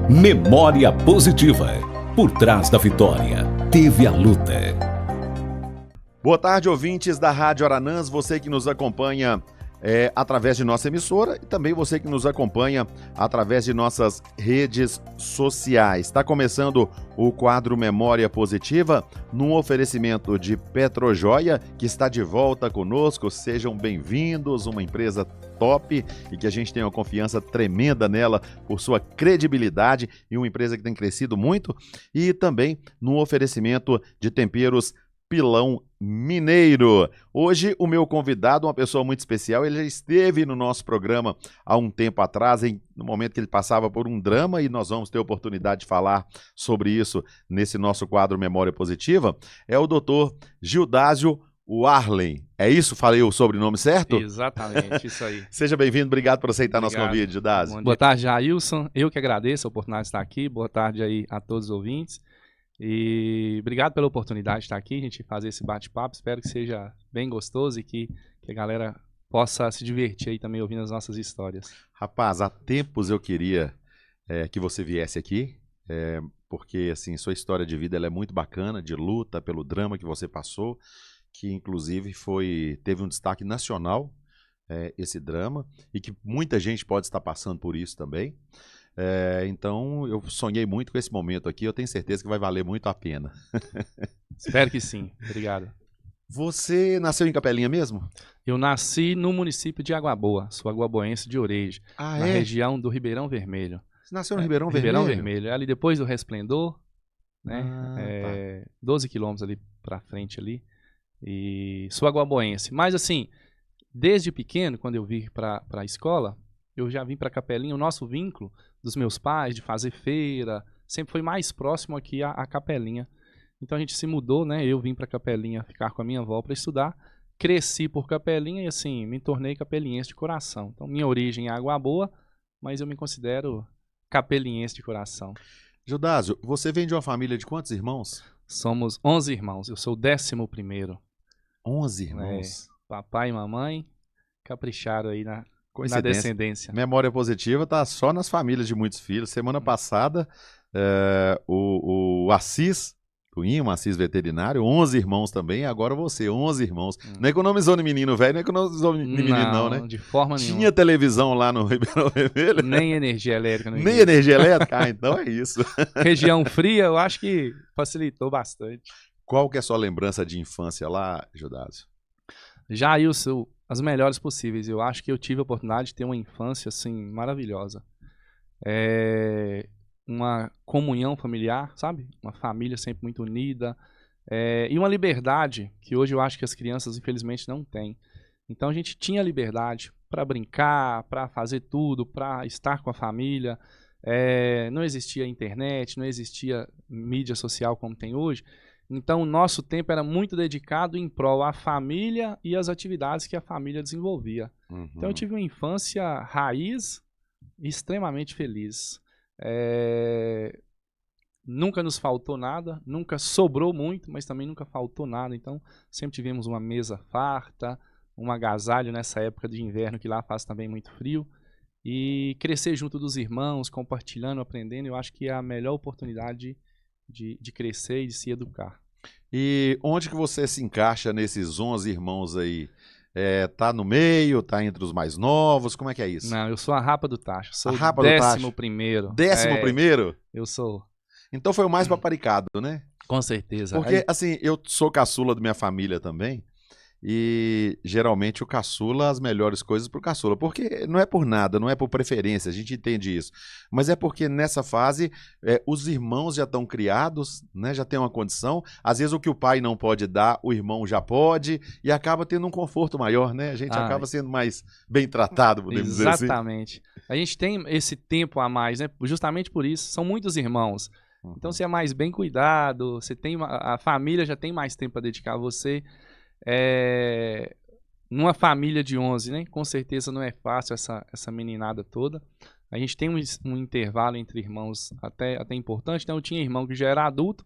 Memória Positiva. Por trás da vitória, teve a luta. Boa tarde, ouvintes da Rádio Aranãs, você que nos acompanha através de nossa emissora e também você que nos acompanha através de nossas redes sociais. Está começando o quadro Memória Positiva, num oferecimento de Petrojoia, que está de volta conosco. Sejam bem-vindos, uma empresa top e que a gente tem uma confiança tremenda nela por sua credibilidade e uma empresa que tem crescido muito. E também no oferecimento de temperos Pilão Mineiro. Hoje o meu convidado, uma pessoa muito especial, ele já esteve no nosso programa há um tempo atrás, no momento que ele passava por um drama, e nós vamos ter a oportunidade de falar sobre isso nesse nosso quadro Memória Positiva. É o doutor Gildásio Warlen. É isso? Falei o sobrenome certo? Exatamente, isso aí. Seja bem-vindo, obrigado por aceitar nosso convite, Gildásio. Boa tarde, Jailson. Eu que agradeço a oportunidade de estar aqui. Boa tarde aí a todos os ouvintes. E obrigado pela oportunidade de estar aqui, a gente fazer esse bate-papo. Espero que seja bem gostoso e que a galera possa se divertir aí também ouvindo as nossas histórias. Rapaz, há tempos eu queria que você viesse aqui, porque assim, sua história de vida ela é muito bacana, de luta pelo drama que você passou, que inclusive teve um destaque nacional, esse drama, e que muita gente pode estar passando por isso também. Então eu sonhei muito com esse momento aqui, eu tenho certeza que vai valer muito a pena. Espero que sim, obrigado. Você nasceu em Capelinha mesmo? Eu nasci no município de Água Boa, sou aguaboense de Oreijo, na região do Ribeirão Vermelho. Você nasceu no Ribeirão Vermelho? Ribeirão Vermelho, ali depois do Resplendor, né? Tá. 12 quilômetros ali pra frente ali, e sou aguaboense. Mas assim, desde pequeno, quando eu vim para a escola, eu já vim para Capelinha. O nosso vínculo dos meus pais, de fazer feira, sempre foi mais próximo aqui a Capelinha. Então a gente se mudou, né? Eu vim para Capelinha ficar com a minha avó para estudar. Cresci por Capelinha e assim, me tornei capeliense de coração. Então minha origem é Água Boa, mas eu me considero capeliense de coração. Gildásio, você vem de uma família de quantos irmãos? Somos 11 irmãos, eu sou o 11º. 11 irmãos? Papai e mamãe capricharam aí na descendência. Memória Positiva tá só nas famílias de muitos filhos. Semana passada, o Assis, o Assis veterinário, 11 irmãos também, agora você, 11 irmãos. Não economizou no menino velho, não economizou no menino não, né? De forma nenhuma. Tinha televisão lá no Ribeirão Vermelho? Nem energia elétrica. Nem energia elétrica? Ah, então é isso. Região fria, eu acho que facilitou bastante. Qual que é a sua lembrança de infância lá, Gildásio? Jailson, as melhores possíveis. Eu acho que eu tive a oportunidade de ter uma infância assim maravilhosa. Uma comunhão familiar, sabe? Uma família sempre muito unida. E uma liberdade que hoje eu acho que as crianças infelizmente não têm. Então a gente tinha liberdade para brincar, para fazer tudo, para estar com a família. Não existia internet, não existia mídia social como tem hoje. Então, o nosso tempo era muito dedicado em prol à família e às atividades que a família desenvolvia. Uhum. Então, eu tive uma infância raiz e extremamente feliz. Nunca nos faltou nada, nunca sobrou muito, mas também nunca faltou nada. Então, sempre tivemos uma mesa farta, um agasalho nessa época de inverno, que lá faz também muito frio. E crescer junto dos irmãos, compartilhando, aprendendo, eu acho que é a melhor oportunidade de crescer e de se educar. E onde que você se encaixa nesses 11 irmãos aí? Tá no meio, tá entre os mais novos, como é que é isso? Não, eu sou a rapa do tacho, sou o 11º. 11º? Eu sou. Então foi o mais paparicado, né? Com certeza. Porque, assim, eu sou caçula da minha família também, e geralmente o caçula, as melhores coisas pro caçula, porque não é por nada, não é por preferência, a gente entende isso, mas é porque nessa fase os irmãos já estão criados, né, já tem uma condição, às vezes o que o pai não pode dar, o irmão já pode, e acaba tendo um conforto maior, né, a gente acaba sendo mais bem tratado, podemos dizer assim. Exatamente. A gente tem esse tempo a mais, né, justamente por isso, são muitos irmãos, então você é mais bem cuidado, você tem a família já tem mais tempo para dedicar a você. Numa família de 11, né? Com certeza não é fácil essa meninada toda. A gente tem um intervalo entre irmãos até importante. Então eu tinha irmão que já era adulto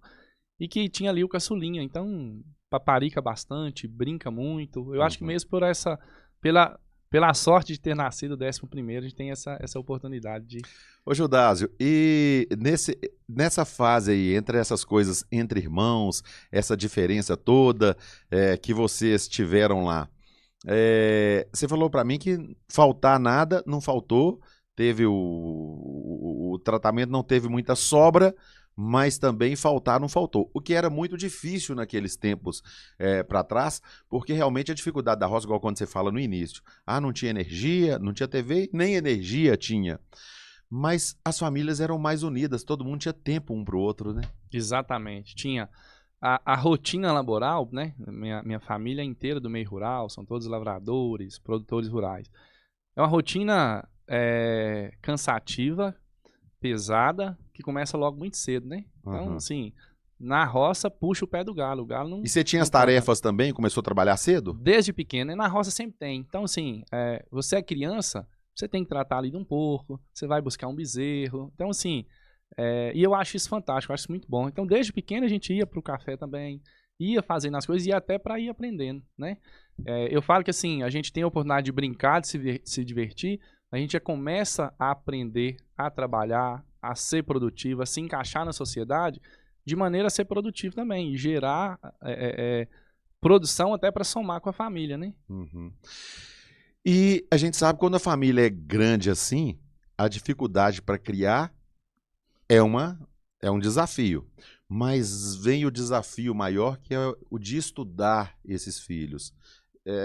e que tinha ali o caçulinha. Então paparica bastante, brinca muito. Eu acho que mesmo pela pela sorte de ter nascido o 11º, a gente tem essa oportunidade de... Ô, Judásio, e nessa fase aí, entre essas coisas, entre irmãos, essa diferença toda que vocês tiveram lá, você falou pra mim que faltar nada, não faltou, teve o tratamento, não teve muita sobra, mas também faltar não faltou. O que era muito difícil naqueles tempos para trás, porque realmente a dificuldade da roça, igual quando você fala no início, não tinha energia, não tinha TV, nem energia tinha. Mas as famílias eram mais unidas, todo mundo tinha tempo um pro outro, né? Exatamente. Tinha a rotina laboral, né? Minha família é inteira do meio rural, são todos lavradores, produtores rurais. É uma rotina cansativa, pesada, que começa logo muito cedo, né? Então, assim, na roça, puxa o pé do galo. O galo não... E você tinha as tarefas também? Começou a trabalhar cedo? Desde pequeno. E na roça sempre tem. Então, assim, você é criança, você tem que tratar ali de um porco, você vai buscar um bezerro. Então, assim, e eu acho isso fantástico, eu acho isso muito bom. Então, desde pequeno a gente ia pro café também, ia fazendo as coisas e até para ir aprendendo, né? Eu falo que, assim, a gente tem a oportunidade de brincar, de se divertir, a gente já começa a aprender, a trabalhar, a ser produtivo, a se encaixar na sociedade de maneira a ser produtivo também e gerar produção até para somar com a família, né? E a gente sabe que quando a família é grande assim, a dificuldade para criar é um desafio. Mas vem o desafio maior, que é o de estudar esses filhos.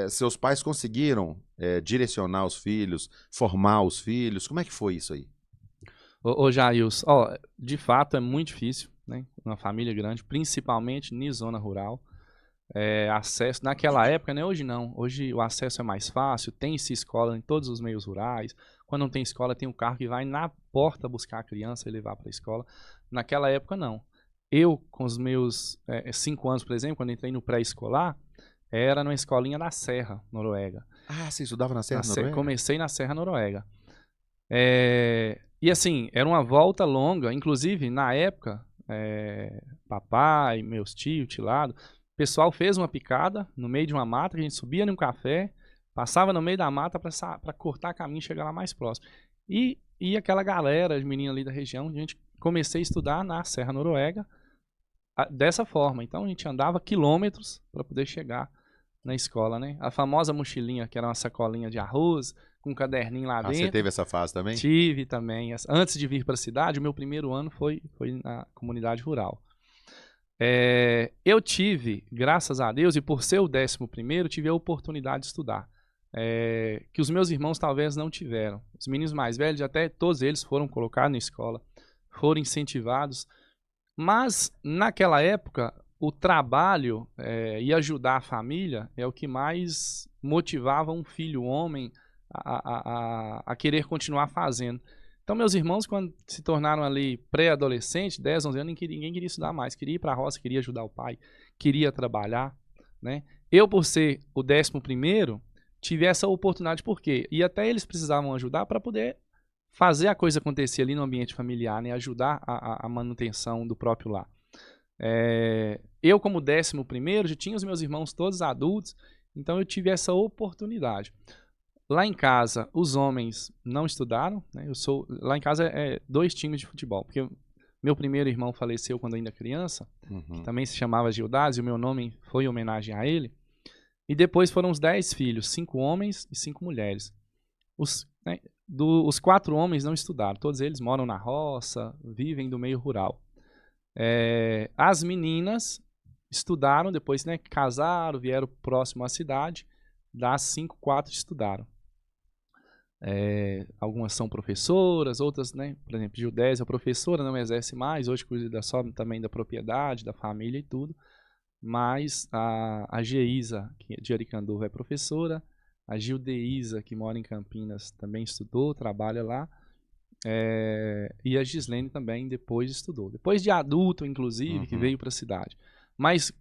Seus pais conseguiram direcionar os filhos, formar os filhos? Como é que foi isso aí? Ô Jailson, de fato é muito difícil, né? Uma família grande, principalmente em zona rural. Acesso, naquela época, né? Hoje não. Hoje o acesso é mais fácil, tem-se escola em todos os meios rurais. Quando não tem escola, tem um carro que vai na porta buscar a criança e levar para a escola. Naquela época, não. Eu, com os meus 5 anos, por exemplo, quando entrei no pré-escolar, era numa escolinha da Serra, Noruega. Ah, você estudava na Serra Noruega? Comecei na Serra Noruega. E assim, era uma volta longa, inclusive na época, papai, meus tios, tilado, o pessoal fez uma picada no meio de uma mata, que a gente subia num café, passava no meio da mata para cortar caminho e chegar lá mais próximo. E aquela galera de menina ali da região, a gente comecei a estudar na Serra Noruega dessa forma. Então a gente andava quilômetros para poder chegar na escola, né? A famosa mochilinha, que era uma sacolinha de arroz, com um caderninho lá dentro. Você teve essa fase também? Tive também. Antes de vir para a cidade, o meu primeiro ano foi na comunidade rural. Eu tive, graças a Deus, e por ser o 11º, tive a oportunidade de estudar. Que os meus irmãos talvez não tiveram. Os meninos mais velhos, até todos eles foram colocados na escola, foram incentivados. Mas, naquela época, o trabalho e ajudar a família é o que mais motivava um filho homem a querer continuar fazendo. Então, meus irmãos, quando se tornaram ali pré-adolescentes, 10, 11 anos, ninguém queria estudar mais. Queria ir para a roça, queria ajudar o pai, queria trabalhar, né? Eu, por ser o 11º, tive essa oportunidade, por quê? E até eles precisavam ajudar para poder fazer a coisa acontecer ali no ambiente familiar, né? Ajudar a manutenção do próprio lar. Eu, como 11º, já tinha os meus irmãos todos adultos, então eu tive essa oportunidade. Lá em casa, os homens não estudaram, né? Lá em casa 2 times de futebol, porque meu primeiro irmão faleceu quando ainda criança, que também se chamava Gildásio, e o meu nome foi em homenagem a ele. E depois foram os 10 filhos, 5 homens e 5 mulheres. Os 4 homens não estudaram, todos eles moram na roça, vivem do meio rural. As meninas estudaram, depois, né, casaram, vieram próximo à cidade. Das 5, 4 estudaram. Algumas são professoras, outras, né, por exemplo, Gildésia é professora, não exerce mais, hoje cuida só também da propriedade, da família e tudo. Mas a Geisa, que é de Aricanduva, é professora. A Gildeísa, que mora em Campinas, também estudou, trabalha lá. E a Gislene também depois estudou. Depois de adulto, inclusive, que veio para a cidade. Mas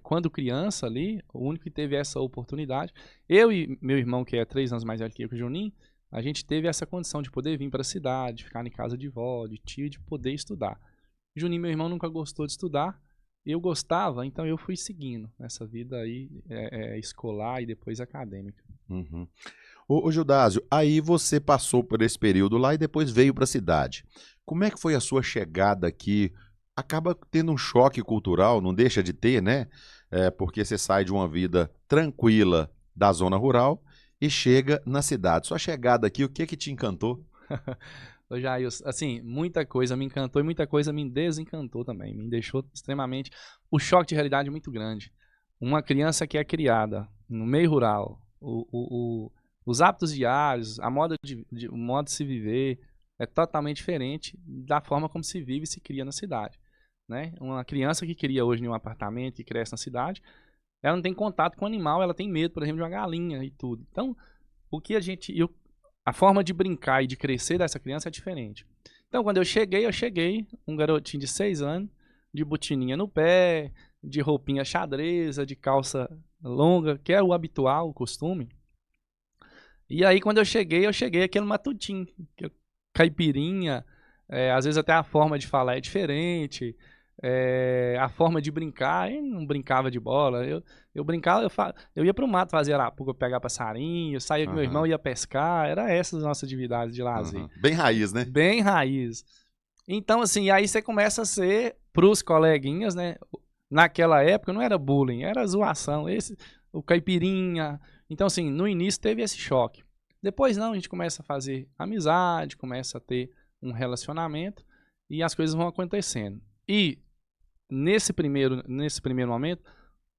quando criança ali, o único que teve essa oportunidade, eu e meu irmão, que é 3 anos mais velho que eu, o Juninho, a gente teve essa condição de poder vir para a cidade, ficar em casa de vó, de tio, de poder estudar. Juninho, meu irmão, nunca gostou de estudar. Eu gostava, então eu fui seguindo essa vida aí escolar e depois acadêmica. Ô Gildásio, aí você passou por esse período lá e depois veio para a cidade. Como é que foi a sua chegada aqui? Acaba tendo um choque cultural, não deixa de ter, né? Porque você sai de uma vida tranquila da zona rural e chega na cidade. Sua chegada aqui, o que que te encantou? Ô, Jair, assim, muita coisa me encantou e muita coisa me desencantou também. Me deixou extremamente. O choque de realidade é muito grande. Uma criança que é criada no meio rural, os hábitos diários, o modo de se viver é totalmente diferente da forma como se vive e se cria na cidade, né? Uma criança que cria hoje em um apartamento, que cresce na cidade, ela não tem contato com o animal, ela tem medo, por exemplo, de uma galinha e tudo. Então, o que a forma de brincar e de crescer dessa criança é diferente. Então, quando eu cheguei, um garotinho de 6 anos, de botininha no pé, de roupinha xadreza, de calça longa, que é o habitual, o costume. E aí, quando eu cheguei aquele matutinho, caipirinha, às vezes até a forma de falar é diferente, a forma de brincar, eu não brincava de bola, eu brincava, eu ia pro mato fazer arapuca, pegar passarinho, eu saía com meu irmão, ia pescar, era essas as nossas atividades de lazer. Bem raiz, né? Bem raiz. Então, assim, aí você começa a ser, pros coleguinhas, né, naquela época não era bullying, era zoação, o caipirinha. Então, assim, no início teve esse choque. Depois não, a gente começa a fazer amizade, começa a ter um relacionamento e as coisas vão acontecendo. E nesse primeiro momento,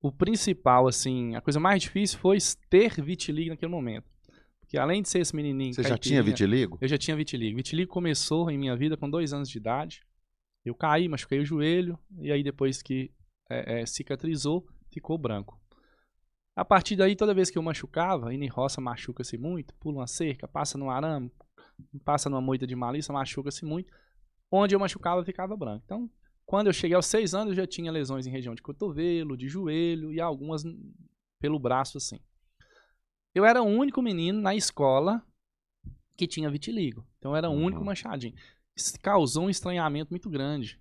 o principal, assim, a coisa mais difícil foi ter vitiligo naquele momento. Porque além de ser esse menininho Você já tinha vitiligo? Eu já tinha vitiligo. Vitiligo começou em minha vida com 2 anos de idade. Eu caí, machuquei o joelho e aí depois que cicatrizou, ficou branco. A partir daí, toda vez que eu machucava, e em roça machuca-se muito, pula uma cerca, passa no arame, passa numa moita de malícia, machuca-se muito. Onde eu machucava, ficava branco. Então, quando eu cheguei aos 6 anos, eu já tinha lesões em região de cotovelo, de joelho e algumas pelo braço, assim. Eu era o único menino na escola que tinha vitiligo. Então, eu era o único manchadinho. Isso causou um estranhamento muito grande.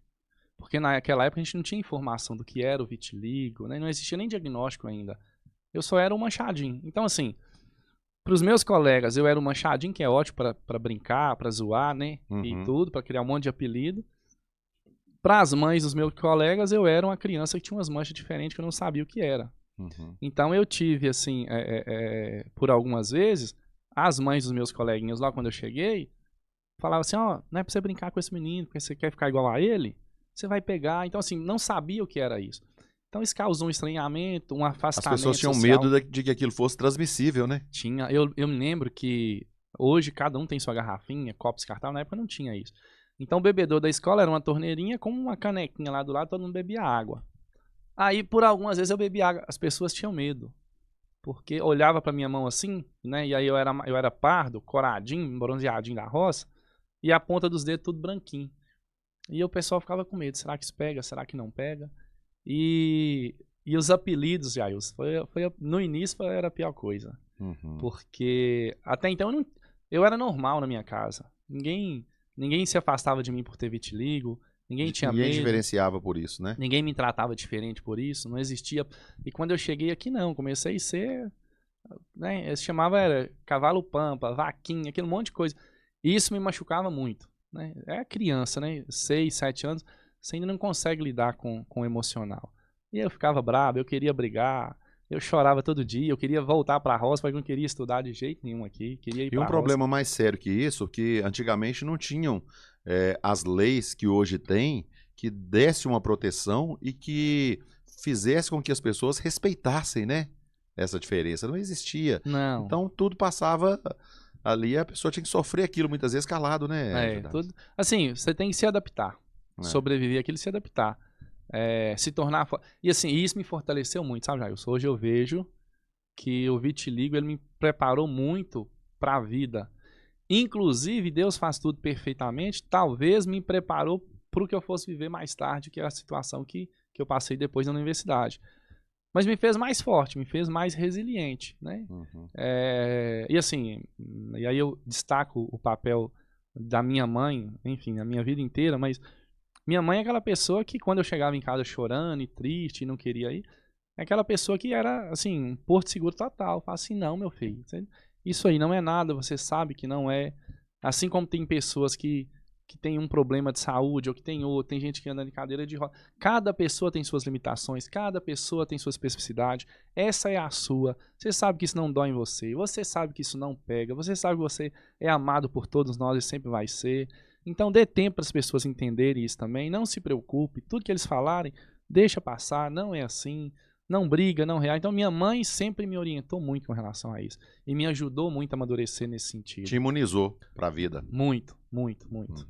Porque naquela época a gente não tinha informação do que era o vitiligo, né? Não existia nem diagnóstico ainda. Eu só era um manchadinho. Então, assim, para os meus colegas, eu era um manchadinho, que é ótimo para brincar, para zoar, né? E tudo, para criar um monte de apelido. Para as mães dos meus colegas, eu era uma criança que tinha umas manchas diferentes que eu não sabia o que era. Então, eu tive, assim, por algumas vezes, as mães dos meus coleguinhas lá, quando eu cheguei, falavam assim, ó, não é para você brincar com esse menino, porque você quer ficar igual a ele, você vai pegar. Então, assim, não sabia o que era isso. Então isso causou um estranhamento, um afastamento. As pessoas tinham social. medo de que aquilo fosse transmissível, né? Tinha. Eu me lembro que hoje cada um tem sua garrafinha, copo descartável, na época não tinha isso. Então o bebedor da escola era uma torneirinha com uma canequinha lá do lado, todo mundo bebia água. Aí por algumas vezes eu bebia água, as pessoas tinham medo. Porque olhava pra minha mão assim, né? E aí eu era pardo, coradinho, bronzeadinho da roça, e a ponta dos dedos tudo branquinho. E o pessoal ficava com medo, será que isso pega, será que não pega? E os apelidos, Jair, no início era a pior coisa. Porque até então eu era normal na minha casa. Ninguém se afastava de mim por ter vitiligo. Ninguém tinha medo. Ninguém diferenciava por isso, né? Ninguém me tratava diferente por isso. Não existia. E quando eu cheguei aqui, não. Comecei a ser... Né, eu chamava cavalo pampa, vaquinha, aquele monte de coisa. E isso me machucava muito. Né? É criança, né? 6, 7 anos. Você ainda não consegue lidar com o emocional. E eu ficava bravo, eu queria brigar, eu chorava todo dia, eu queria voltar para a roça, mas não queria estudar de jeito nenhum aqui, queria ir para a roça. E um problema mais sério que isso, que antigamente não tinham as leis que hoje tem, que desse uma proteção e que fizesse com que as pessoas respeitassem, né? Essa diferença. Não existia. Não. Então tudo passava ali, a pessoa tinha que sofrer aquilo muitas vezes calado, né? Tudo. Assim, você tem que se adaptar. Sobreviver aquilo e se adaptar. Se tornar... E assim, isso me fortaleceu muito, sabe, Jailson? Hoje eu vejo que o vitiligo, ele me preparou muito para a vida. Inclusive, Deus faz tudo perfeitamente, talvez me preparou para o que eu fosse viver mais tarde, que é a situação que eu passei depois na universidade. Mas me fez mais forte, me fez mais resiliente, né? E assim, e aí eu destaco o papel da minha mãe, enfim, a minha vida inteira, mas minha mãe é aquela pessoa que quando eu chegava em casa chorando e triste e não queria ir, é aquela pessoa que era, assim, um porto seguro total. Fala assim, não, meu filho, Isso aí não é nada, você sabe que não é. Assim como tem pessoas que tem um problema de saúde, ou que tem outro, tem gente que anda em cadeira de roda. Cada pessoa tem suas limitações, cada pessoa tem sua especificidade. Essa é a sua. Você sabe que isso não dói em você, você sabe que isso não pega, você sabe que você é amado por todos nós e sempre vai ser. Então dê tempo para as pessoas entenderem isso também, não se preocupe, tudo que eles falarem, deixa passar, não é assim. Não briga, não reage. Então, minha mãe sempre me orientou muito com relação a isso. E me ajudou muito a amadurecer nesse sentido. Te imunizou pra vida. Muito, muito, muito.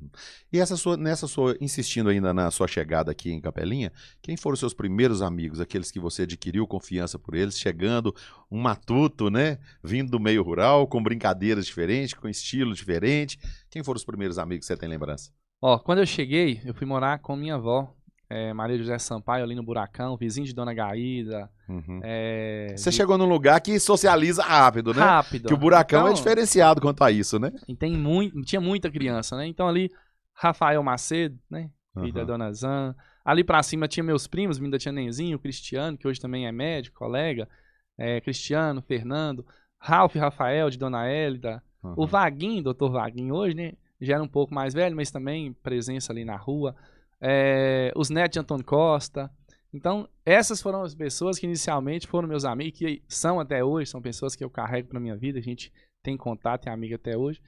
E nessa sua, insistindo ainda na sua chegada aqui em Capelinha, quem foram os seus primeiros amigos, aqueles que você adquiriu confiança por eles, chegando um matuto, né? Vindo do meio rural, com brincadeiras diferentes, com estilo diferente. Quem foram os primeiros amigos que você tem lembrança? Ó, quando eu cheguei, eu fui morar com minha avó. Maria José Sampaio ali no Buracão, vizinho de Dona Gaída. Você chegou num lugar que socializa rápido, né? Rápido. Que o Buracão então, é diferenciado quanto a isso, né? E tinha muita criança, né? Então ali, Rafael Macedo, né? Filho da Dona Zan. Ali pra cima tinha meus primos, ainda tinha Nenzinho, Cristiano, que hoje também é médico, colega. Cristiano, Fernando. Ralph e Rafael, de Dona Hélida. O Vaguinho, doutor Vaguinho hoje, né? Já era um pouco mais velho, mas também presença ali na rua. Os netos de Antônio Costa. Então, essas foram as pessoas que inicialmente foram meus amigos, que são até hoje, são pessoas que eu carrego pra minha vida, a gente tem contato, é amigo até hoje.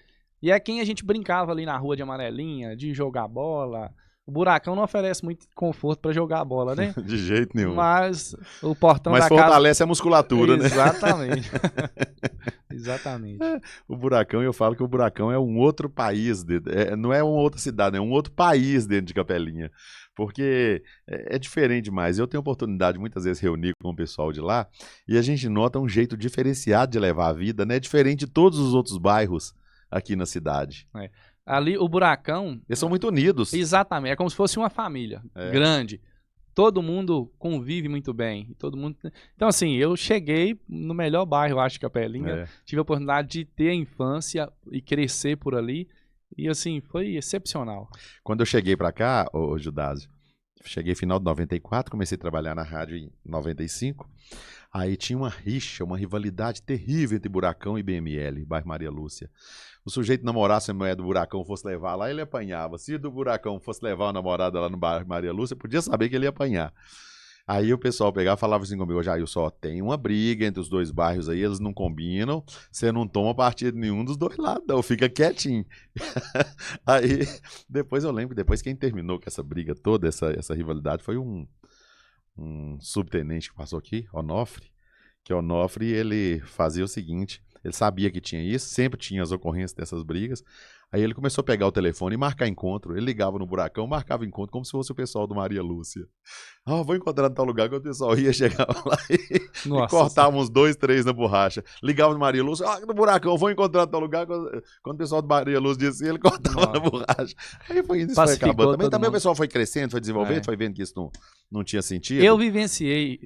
E é quem a gente brincava ali na rua de amarelinha, de jogar bola. O Buracão não oferece muito conforto pra jogar bola, né? De jeito nenhum. Mas o portão da fortalece casa... a musculatura, né? Exatamente. Exatamente. O Buracão, eu falo que o Buracão é um outro país, não é uma outra cidade, é um outro país dentro de Capelinha, porque é diferente demais. Eu tenho oportunidade muitas vezes de reunir com o pessoal de lá e a gente nota um jeito diferenciado de levar a vida, né? Diferente de todos os outros bairros aqui na cidade. Ali, o Buracão... Eles são muito unidos. Exatamente, é como se fosse uma família grande. Todo mundo convive muito bem. Todo mundo... Então, assim, eu cheguei no melhor bairro, eu acho, de Capelinha. Tive a oportunidade de ter a infância e crescer por ali. E, assim, foi excepcional. Quando eu cheguei pra cá, ô Judásio, cheguei final de 94, comecei a trabalhar na rádio em 95. Aí tinha uma rixa, uma rivalidade terrível entre Buracão e BML, bairro Maria Lúcia. O sujeito namorasse a mulher do Buracão, fosse levar lá, ele apanhava. Se do Buracão fosse levar a namorada lá no bairro Maria Lúcia, podia saber que ele ia apanhar. Aí o pessoal pegava e falava assim comigo: Jair, só tem uma briga entre os dois bairros aí, eles não combinam, você não toma partido nenhum dos dois lados, não, fica quietinho. Aí, depois eu lembro, depois quem terminou com essa briga toda, essa rivalidade, foi um subtenente que passou aqui, Onofre, que Onofre, ele fazia o seguinte, ele sabia que tinha isso, sempre tinha as ocorrências dessas brigas, aí ele começou a pegar o telefone e marcar encontro, ele ligava no Buracão, marcava encontro como se fosse o pessoal do Maria Lúcia. Vou encontrar em tal lugar, que o pessoal ia, chegava lá e cortava uns 2, 3 na borracha. Ligava no Maria Lúcia, no Buracão, vou encontrar em tal lugar. Quando o pessoal do Maria Lúcia disse, ele cortava na borracha. Aí foi isso, foi acabando. Também o pessoal foi crescendo, foi desenvolvendo, foi vendo que isso não tinha sentido. Eu vivenciei...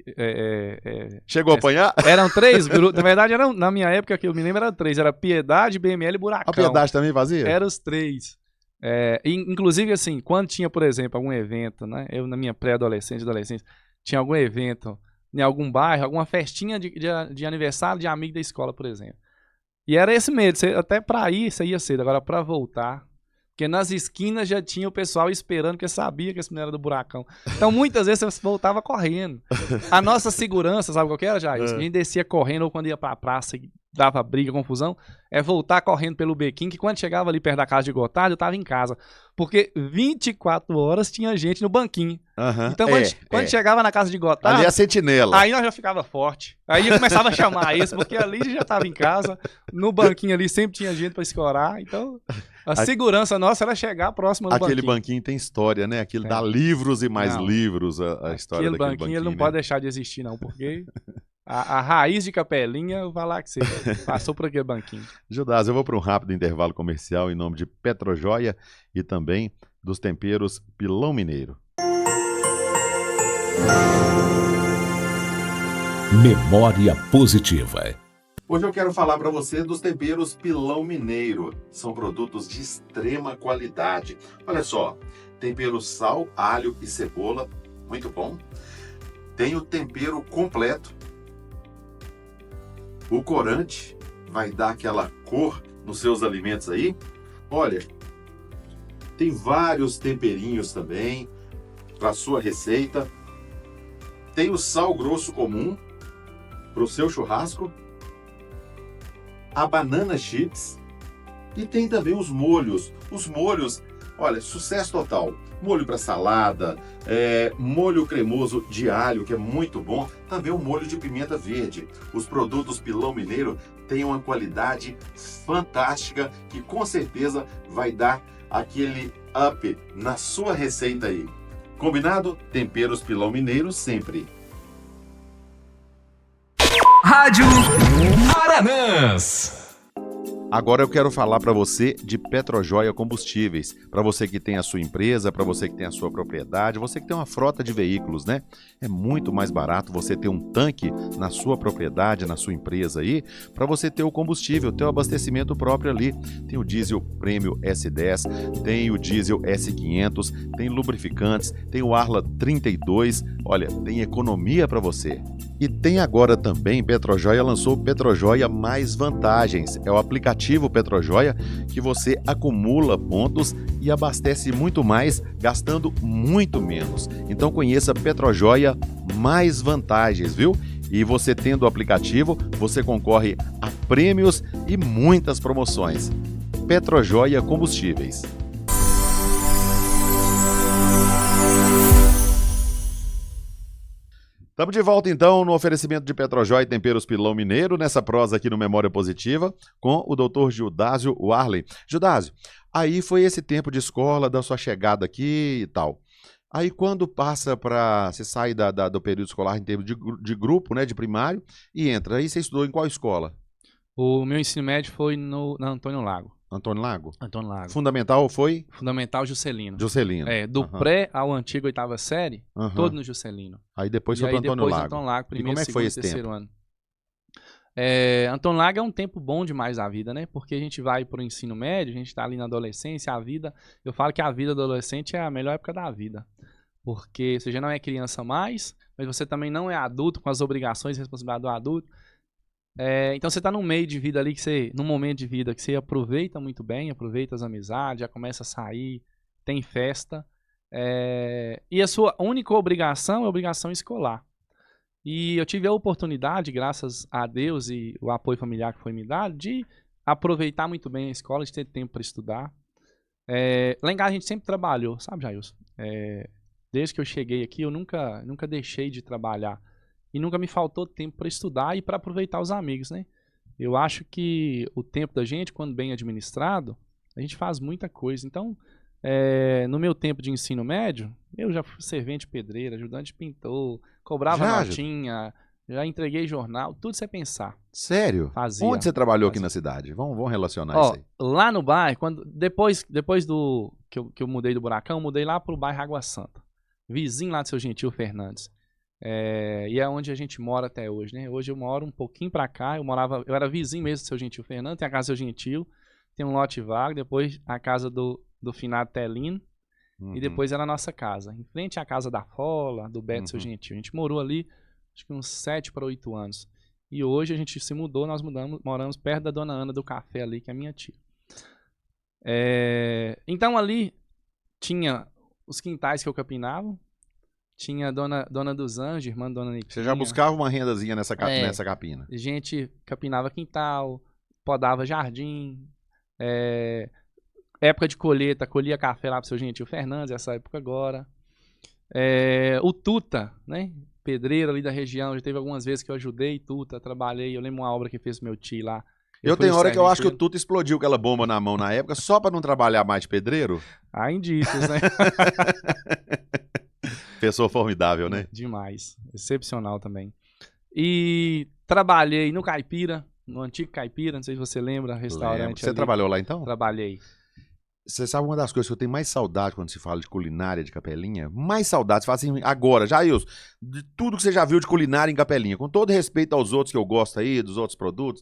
Chegou a apanhar? Eram 3 grupos, na verdade, na minha época, que eu me lembro, eram 3. Era Piedade, BML e Buracão. A Piedade também fazia? Eram os 3. Inclusive, assim, quando tinha, por exemplo, algum evento, né? Eu, na minha pré-adolescência, adolescência, tinha algum evento em algum bairro, alguma festinha de aniversário de amigo da escola, por exemplo. E era esse medo, até pra ir, você ia cedo, agora pra voltar. Porque nas esquinas já tinha o pessoal esperando, porque sabia que esse menino era do Buracão. Então, muitas vezes, você voltava correndo. A nossa segurança, sabe qual que era, Jair? A gente descia correndo, ou quando ia pra praça e dava briga, confusão, voltar correndo pelo bequim, que quando chegava ali perto da casa de Gotardo, eu tava em casa. Porque 24 horas tinha gente no banquinho. Então, quando chegava na casa de Gotardo... Ali é a sentinela. Aí nós já ficava forte. Aí eu começava a chamar isso, porque ali já tava em casa, no banquinho ali sempre tinha gente pra escorar. Então, a segurança nossa era chegar próximo do banquinho. Aquele banquinho tem história, né? Aquilo dá livros e mais livros, a história daquele banquinho. Ele não pode deixar de existir, não, porque... A raiz de Capelinha, eu vou falar que você passou por aquele banquinho. Judásio, eu vou para um rápido intervalo comercial em nome de Petrojoia e também dos temperos Pilão Mineiro. Memória positiva. Hoje eu quero falar para você dos temperos Pilão Mineiro. São produtos de extrema qualidade. Olha só, tempero sal, alho e cebola, muito bom. Tem o tempero completo, o corante, vai dar aquela cor nos seus alimentos aí. Olha, tem vários temperinhos também para sua receita. Tem o sal grosso comum para o seu churrasco, a banana chips e tem também os molhos. Os molhos, olha, sucesso total. Molho para salada, molho cremoso de alho, que é muito bom. Também o molho de pimenta verde. Os produtos Pilão Mineiro têm uma qualidade fantástica que com certeza vai dar aquele up na sua receita aí. Combinado? Temperos Pilão Mineiro sempre. Rádio Aranãs. Agora eu quero falar para você de Petrojoia Combustíveis. Para você que tem a sua empresa, para você que tem a sua propriedade, você que tem uma frota de veículos, né? É muito mais barato você ter um tanque na sua propriedade, na sua empresa aí, para você ter o combustível, ter o abastecimento próprio ali. Tem o diesel Prêmio S10, tem o diesel S500, tem lubrificantes, tem o Arla 32. Olha, tem economia para você. E tem agora também, Petrojoia lançou o Petrojoia Mais Vantagens. É o aplicativo Petrojoia que você acumula pontos e abastece muito mais, gastando muito menos. Então conheça Petrojoia Mais Vantagens, viu? E você tendo o aplicativo, você concorre a prêmios e muitas promoções. Petrojoia Combustíveis. Estamos de volta então no oferecimento de Petrojoia e Temperos Pilão Mineiro, nessa prosa aqui no Memória Positiva, com o Dr. Gildásio Warley. Gildásio, aí foi esse tempo de escola, da sua chegada aqui e tal. Aí quando passa para... Você sai do período escolar em termos de grupo, né, de primário, e entra. Aí você estudou em qual escola? O meu ensino médio foi na Antônio Lago. Antônio Lago? Antônio Lago. Fundamental foi? Fundamental Juscelino. Juscelino. Do pré ao antigo oitava série, todo no Juscelino. Aí depois foi para Antônio Lago. Antônio Lago, primeiro, e como é que foi esse terceiro tempo? ano. Antônio Lago é um tempo bom demais da vida, né? Porque a gente vai pro ensino médio, a gente tá ali na adolescência, a vida... Eu falo que a vida do adolescente é a melhor época da vida. Porque você já não é criança mais, mas você também não é adulto com as obrigações e responsabilidades do adulto. Então você tá num meio de vida ali, num momento de vida que você aproveita muito bem, aproveita as amizades, já começa a sair, tem festa. E a sua única obrigação é a obrigação escolar. E eu tive a oportunidade, graças a Deus e o apoio familiar que foi me dado, de aproveitar muito bem a escola, de ter tempo para estudar. Lá em casa a gente sempre trabalhou, sabe, Jailson? Desde que eu cheguei aqui, eu nunca deixei de trabalhar. E nunca me faltou tempo para estudar e para aproveitar os amigos, né? Eu acho que o tempo da gente, quando bem administrado, a gente faz muita coisa. Então, no meu tempo de ensino médio, eu já fui servente pedreiro, ajudante de pintor, cobrava notinha, já entreguei jornal, tudo você pensar. Sério? Fazia. Onde você trabalhou aqui na cidade? Vamos relacionar isso aí. Lá no bairro, depois que eu mudei do Buracão, eu mudei lá pro bairro Água Santa. Vizinho lá do seu Gentil Fernandes. E é onde a gente mora até hoje, né? Hoje eu moro um pouquinho pra cá, eu era vizinho mesmo do seu Gentil Fernando, tem a casa do seu Gentil, tem um lote vago, depois a casa do finado Telino, e depois era a nossa casa. Em frente à casa da Fola, do Beto seu Gentil. A gente morou ali, acho que uns 7 para 8 anos. E hoje a gente se mudou, nós moramos perto da Dona Ana do Café ali, que é minha tia. Então ali tinha os quintais que eu capinava, tinha a Dona dos Anjos, irmã da Dona Niquinha. Você já buscava uma rendazinha nessa capina? A gente capinava quintal, podava jardim, época de colheita, colhia café lá pro seu Gentil Fernandes, essa época agora. O Tuta, né? Pedreiro ali da região, já teve algumas vezes que eu ajudei Tuta, trabalhei, eu lembro uma obra que fez meu tio lá. Eu tenho hora que eu acho que o Tuta explodiu aquela bomba na mão na época só pra não trabalhar mais de pedreiro. Há indícios, né? Pessoa formidável, né? Demais. Excepcional também. E trabalhei no Caipira, no antigo Caipira, não sei se você lembra, restaurante. Você trabalhou lá então? Trabalhei. Você sabe uma das coisas que eu tenho mais saudade quando se fala de culinária de Capelinha? Mais saudade, você fala assim, agora, Jailson, de tudo que você já viu de culinária em Capelinha, com todo respeito aos outros que eu gosto aí, dos outros produtos,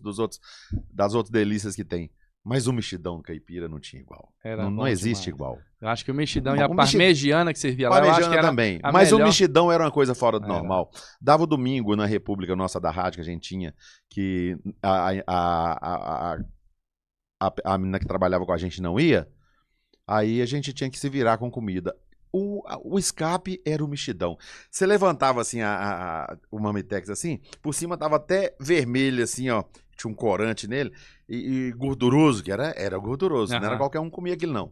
das outras delícias que tem. Mas o mexidão caipira não tinha igual. Era Não bom existe demais. igual. Eu acho que o mexidão e Não, a o mexi- parmegiana que servia lá, eu acho que Parmegiana era também. a Mas o melhor. mexidão era uma coisa fora do Era. normal. Dava o domingo na República nossa da rádio que a gente tinha, que a menina que trabalhava com a gente não ia, aí a gente tinha que se virar com comida. O escape era o mexidão. Você levantava assim o Mamitex assim, por cima tava até vermelho assim, ó. Tinha um corante nele e gorduroso, que era gorduroso. Não era qualquer um que comia aquilo, não.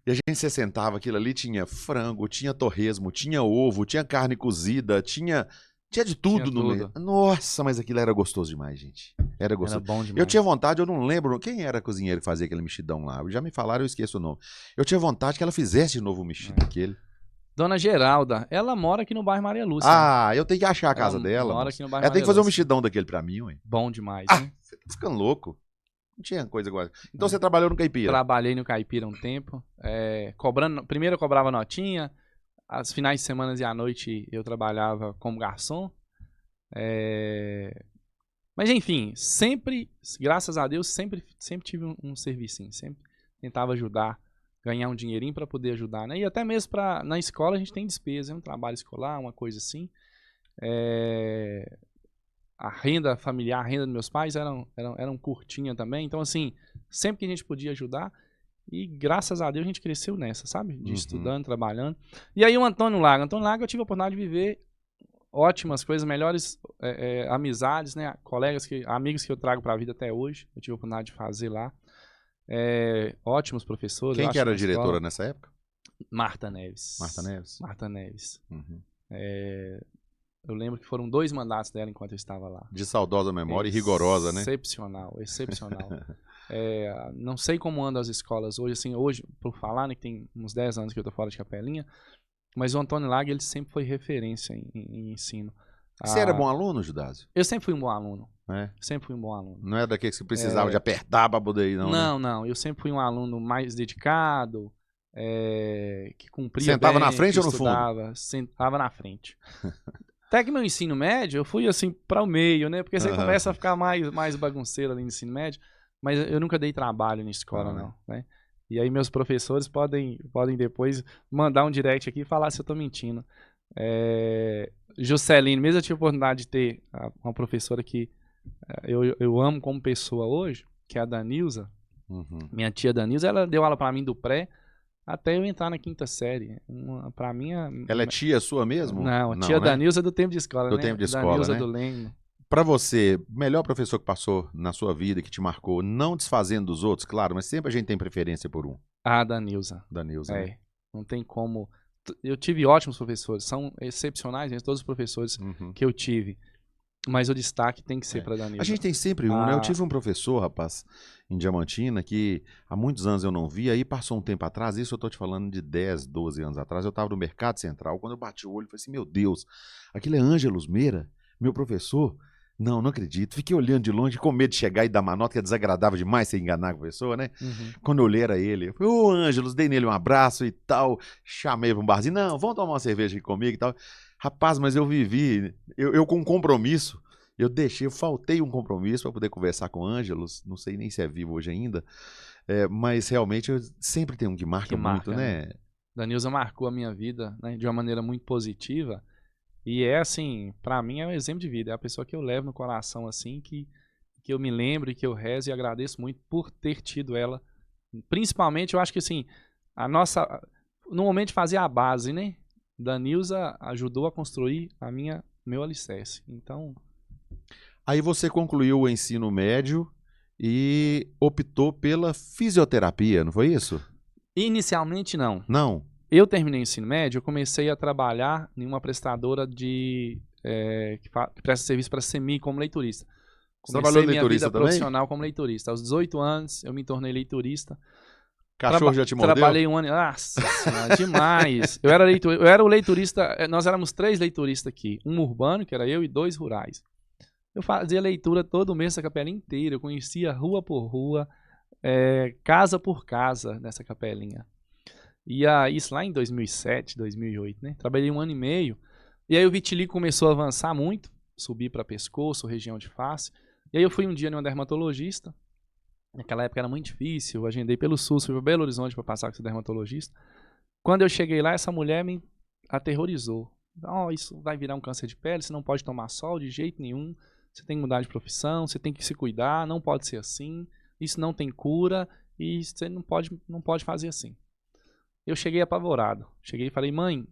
E a gente se sentava, aquilo ali tinha frango, tinha torresmo, tinha ovo, tinha carne cozida, tinha de tudo no meio. Nossa, mas aquilo era gostoso demais, gente. Era gostoso. Era bom demais. Eu tinha vontade, eu não lembro quem era a cozinheira que fazia aquele mexidão lá. Já me falaram, eu esqueço o nome. Eu tinha vontade que ela fizesse de novo o mexido aquele. Dona Geralda, ela mora aqui no bairro Maria Lúcia. Ah, eu tenho que achar a casa dela. Mora Moço. aqui no bairro Ela tem Maria que fazer um Lúcia. mexidão daquele pra mim, ué. Bom demais, né? Você tá ficando louco. Não tinha coisa igual. Então você trabalhou no Caipira? Trabalhei no Caipira um tempo. Primeiro eu cobrava notinha. As finais de semana e à noite eu trabalhava como garçom. Mas enfim, sempre, graças a Deus, sempre tive um serviçinho. Sempre tentava ajudar, ganhar um dinheirinho para poder ajudar, né? E até mesmo na escola a gente tem despesa, um trabalho escolar, uma coisa assim. A renda familiar, a renda dos meus pais eram curtinha também. Então, assim, sempre que a gente podia ajudar. E graças a Deus a gente cresceu nessa, sabe? De estudando, trabalhando. E aí o Antônio Lago. Antônio Lago eu tive a oportunidade de viver ótimas coisas, melhores amizades, né? Amigos que eu trago para a vida até hoje. Eu tive a oportunidade de fazer lá. Ótimos professores. Quem que era a diretora escola. nessa época? Marta Neves. Marta Neves? Marta Neves. Uhum. Eu lembro que foram 2 mandatos dela enquanto eu estava lá. De saudosa memória e rigorosa, né? Excepcional, excepcional. Não sei como andam as escolas hoje, assim, hoje, por falar, né, que tem uns 10 anos que eu tô fora de Capelinha, mas o Antônio Lago, ele sempre foi referência em ensino. Você era bom aluno, Judásio? Eu sempre fui um bom aluno. É? Sempre fui um bom aluno. Não é daqueles que precisava de apertar pra poder ir, não, Não, né? não. Eu sempre fui um aluno mais dedicado, que cumpria Sentava bem, na frente que ou no fundo? estudava, sentava na frente. Até que meu ensino médio, eu fui assim para o meio, né? Porque você começa a ficar mais bagunceiro ali no ensino médio. Mas eu nunca dei trabalho na escola, não, né? E aí meus professores podem depois mandar um direct aqui e falar se eu tô mentindo. Juscelino, mesmo eu tive a oportunidade de ter uma professora que eu amo como pessoa hoje, que é a Danilza. Minha tia Danilza, ela deu aula para mim do pré até eu entrar na 5ª série. Pra mim... Ela é tia sua mesmo? Não, a tia Danilza é do tempo de escola, do né? tempo de escola, Danilza né? do Leme. Pra você, melhor professor que passou na sua vida, que te marcou, não desfazendo dos outros, claro, mas sempre a gente tem preferência por um. Ah, Danilza. Danilza, né? Não tem como... Eu tive ótimos professores, são excepcionais, né? Todos os professores que eu tive. Mas o destaque tem que ser para Danilza. A gente tem sempre um, né? Eu tive um professor, rapaz, em Diamantina, que há muitos anos eu não via, aí passou um tempo atrás, isso eu tô te falando de 10, 12 anos atrás, eu tava no Mercado Central, quando eu bati o olho, eu falei assim, meu Deus, aquele é Ângelos Meira, meu professor? Não acredito. Fiquei olhando de longe, com medo de chegar e dar uma nota, que é desagradável demais você enganar a pessoa, né? Quando eu olhei, era ele. Eu falei, ô Ângelos, dei nele um abraço e tal, chamei pra um barzinho, não, vamos tomar uma cerveja aqui comigo e tal. Rapaz, mas eu vivi, eu com um compromisso, eu faltei um compromisso para poder conversar com o Ângelos, não sei nem se é vivo hoje ainda, mas realmente sempre tem um que marca muito, né? Danilza marcou a minha vida, né, de uma maneira muito positiva, e assim, para mim é um exemplo de vida, é a pessoa que eu levo no coração, assim, que eu me lembro e que eu rezo e agradeço muito por ter tido ela. Principalmente, eu acho que assim, no momento de fazer a base, né, Danilza ajudou a construir meu alicerce, então... Aí você concluiu o ensino médio e optou pela fisioterapia, não foi isso? Inicialmente, não. Não? Eu terminei o ensino médio, eu comecei a trabalhar em uma prestadora que presta serviço para a CEMIG como leiturista. Você trabalhou de leiturista minha vida também? profissional como leiturista. Aos 18 anos, eu me tornei leiturista. Cachorro já te mordeu? Trabalhei um ano... Nossa senhora, demais. Eu era o leiturista... Nós éramos 3 leituristas aqui. Um urbano, que era eu, e 2 rurais. Eu fazia leitura todo mês nessa capelinha inteira. Eu conhecia rua por rua, casa por casa nessa capelinha. E isso lá em 2007, 2008, né? Trabalhei 1 ano e meio. E aí o vitiligo começou a avançar muito. Subir para pescoço, região de face. E aí eu fui um dia numa dermatologista. Naquela época era muito difícil, eu agendei pelo SUS, fui para Belo Horizonte para passar com esse dermatologista. Quando eu cheguei lá, essa mulher me aterrorizou. Oh, isso vai virar um câncer de pele, você não pode tomar sol de jeito nenhum, você tem que mudar de profissão, você tem que se cuidar, não pode ser assim, isso não tem cura e você não pode fazer assim. Eu cheguei apavorado, cheguei e falei, mãe,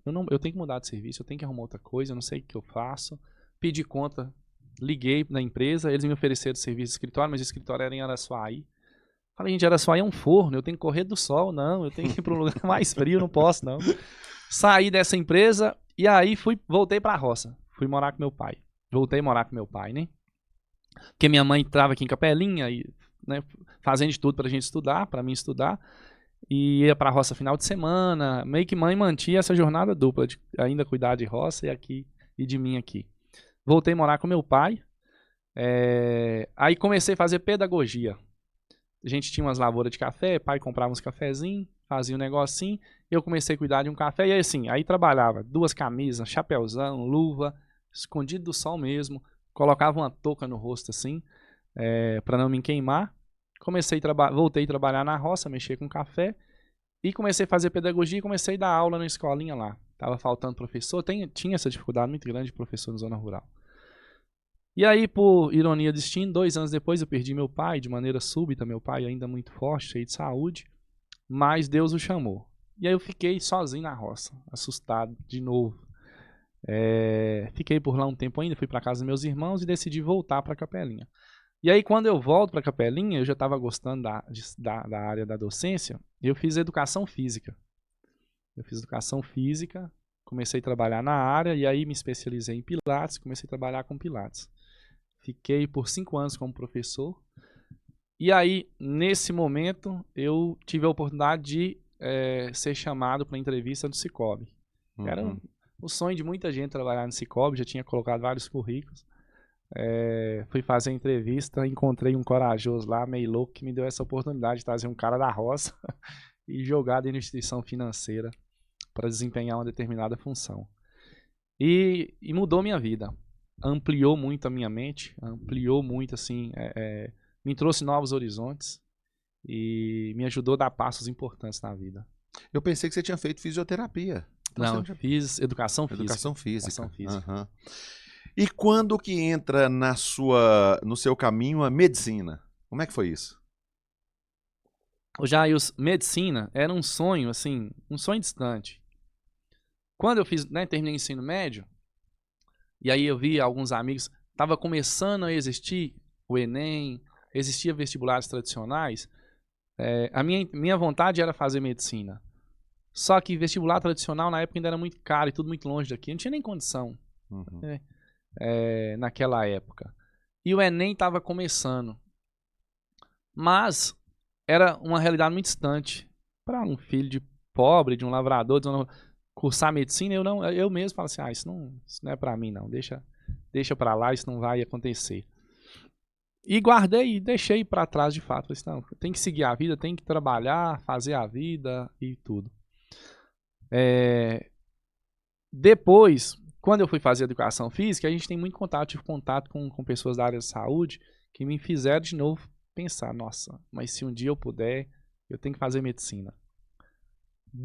eu tenho que mudar de serviço, eu tenho que arrumar outra coisa, eu não sei o que eu faço. Pedi conta, liguei na empresa, eles me ofereceram serviço de escritório, mas o escritório era em Araçuaí. Falei, gente, Araçuaí é um forno, eu tenho que correr do sol, não, eu tenho que ir para um lugar mais frio, não posso não. Saí dessa empresa e aí voltei para a roça, fui morar com meu pai. Voltei a morar com meu pai, né? Porque minha mãe estava aqui em Capelinha, e, né, fazendo de tudo pra gente estudar, pra mim estudar. E ia pra roça final de semana. Meio que mãe mantinha essa jornada dupla, de ainda cuidar de roça e de mim aqui. Voltei a morar com meu pai. Aí comecei a fazer pedagogia. A gente tinha umas lavouras de café, pai comprava uns cafezinhos, fazia um negocinho. Eu comecei a cuidar de um café. E aí assim, aí trabalhava 2 camisas, chapéuzão, luva, escondido do sol mesmo. Colocava uma touca no rosto assim, pra não me queimar. Voltei a trabalhar na roça, mexer com café. E comecei a fazer pedagogia e comecei a dar aula na escolinha lá. Tava faltando professor, tinha essa dificuldade muito grande de professor na zona rural. E aí, por ironia do destino, 2 anos depois eu perdi meu pai de maneira súbita, meu pai ainda muito forte, cheio de saúde, mas Deus o chamou. E aí eu fiquei sozinho na roça, assustado de novo. Fiquei por lá um tempo ainda, fui para casa dos meus irmãos e decidi voltar para Capelinha. E aí quando eu volto para Capelinha, eu já estava gostando da área da docência, eu fiz educação física. Comecei a trabalhar na área e aí me especializei em Pilates, comecei a trabalhar com Pilates. Fiquei por 5 anos como professor. E aí, nesse momento, eu tive a oportunidade de ser chamado para a entrevista do Cicobi. Uhum. Era o sonho de muita gente trabalhar no Cicobi, já tinha colocado vários currículos. Fui fazer a entrevista, encontrei um corajoso lá, meio louco, que me deu essa oportunidade de trazer um cara da roça e jogar dentro da instituição financeira para desempenhar uma determinada função. E mudou minha vida. Ampliou muito a minha mente, ampliou muito, assim, me trouxe novos horizontes e me ajudou a dar passos importantes na vida. Eu pensei que você tinha feito fisioterapia. Então, não, eu fiz educação física. Educação física. Uhum. E quando que entra no seu caminho a medicina? Como é que foi isso? Medicina era um sonho, assim, um sonho distante. Quando eu terminei o ensino médio, e aí eu vi alguns amigos, estava começando a existir o Enem, existia vestibulares tradicionais, a minha vontade era fazer medicina. Só que vestibular tradicional na época ainda era muito caro e tudo muito longe daqui, não tinha nem condição naquela época. E o Enem estava começando. Mas era uma realidade muito distante. Para um filho de pobre, de um lavrador, cursar medicina, eu mesmo falo assim, isso não é para mim não, deixa para lá, isso não vai acontecer. E guardei e deixei para trás de fato. Falei assim, não, tem que seguir a vida, tem que trabalhar, fazer a vida e tudo. Depois, quando eu fui fazer educação física, a gente tem muito contato, tive contato com pessoas da área de saúde que me fizeram de novo pensar, nossa, mas se um dia eu puder, eu tenho que fazer medicina.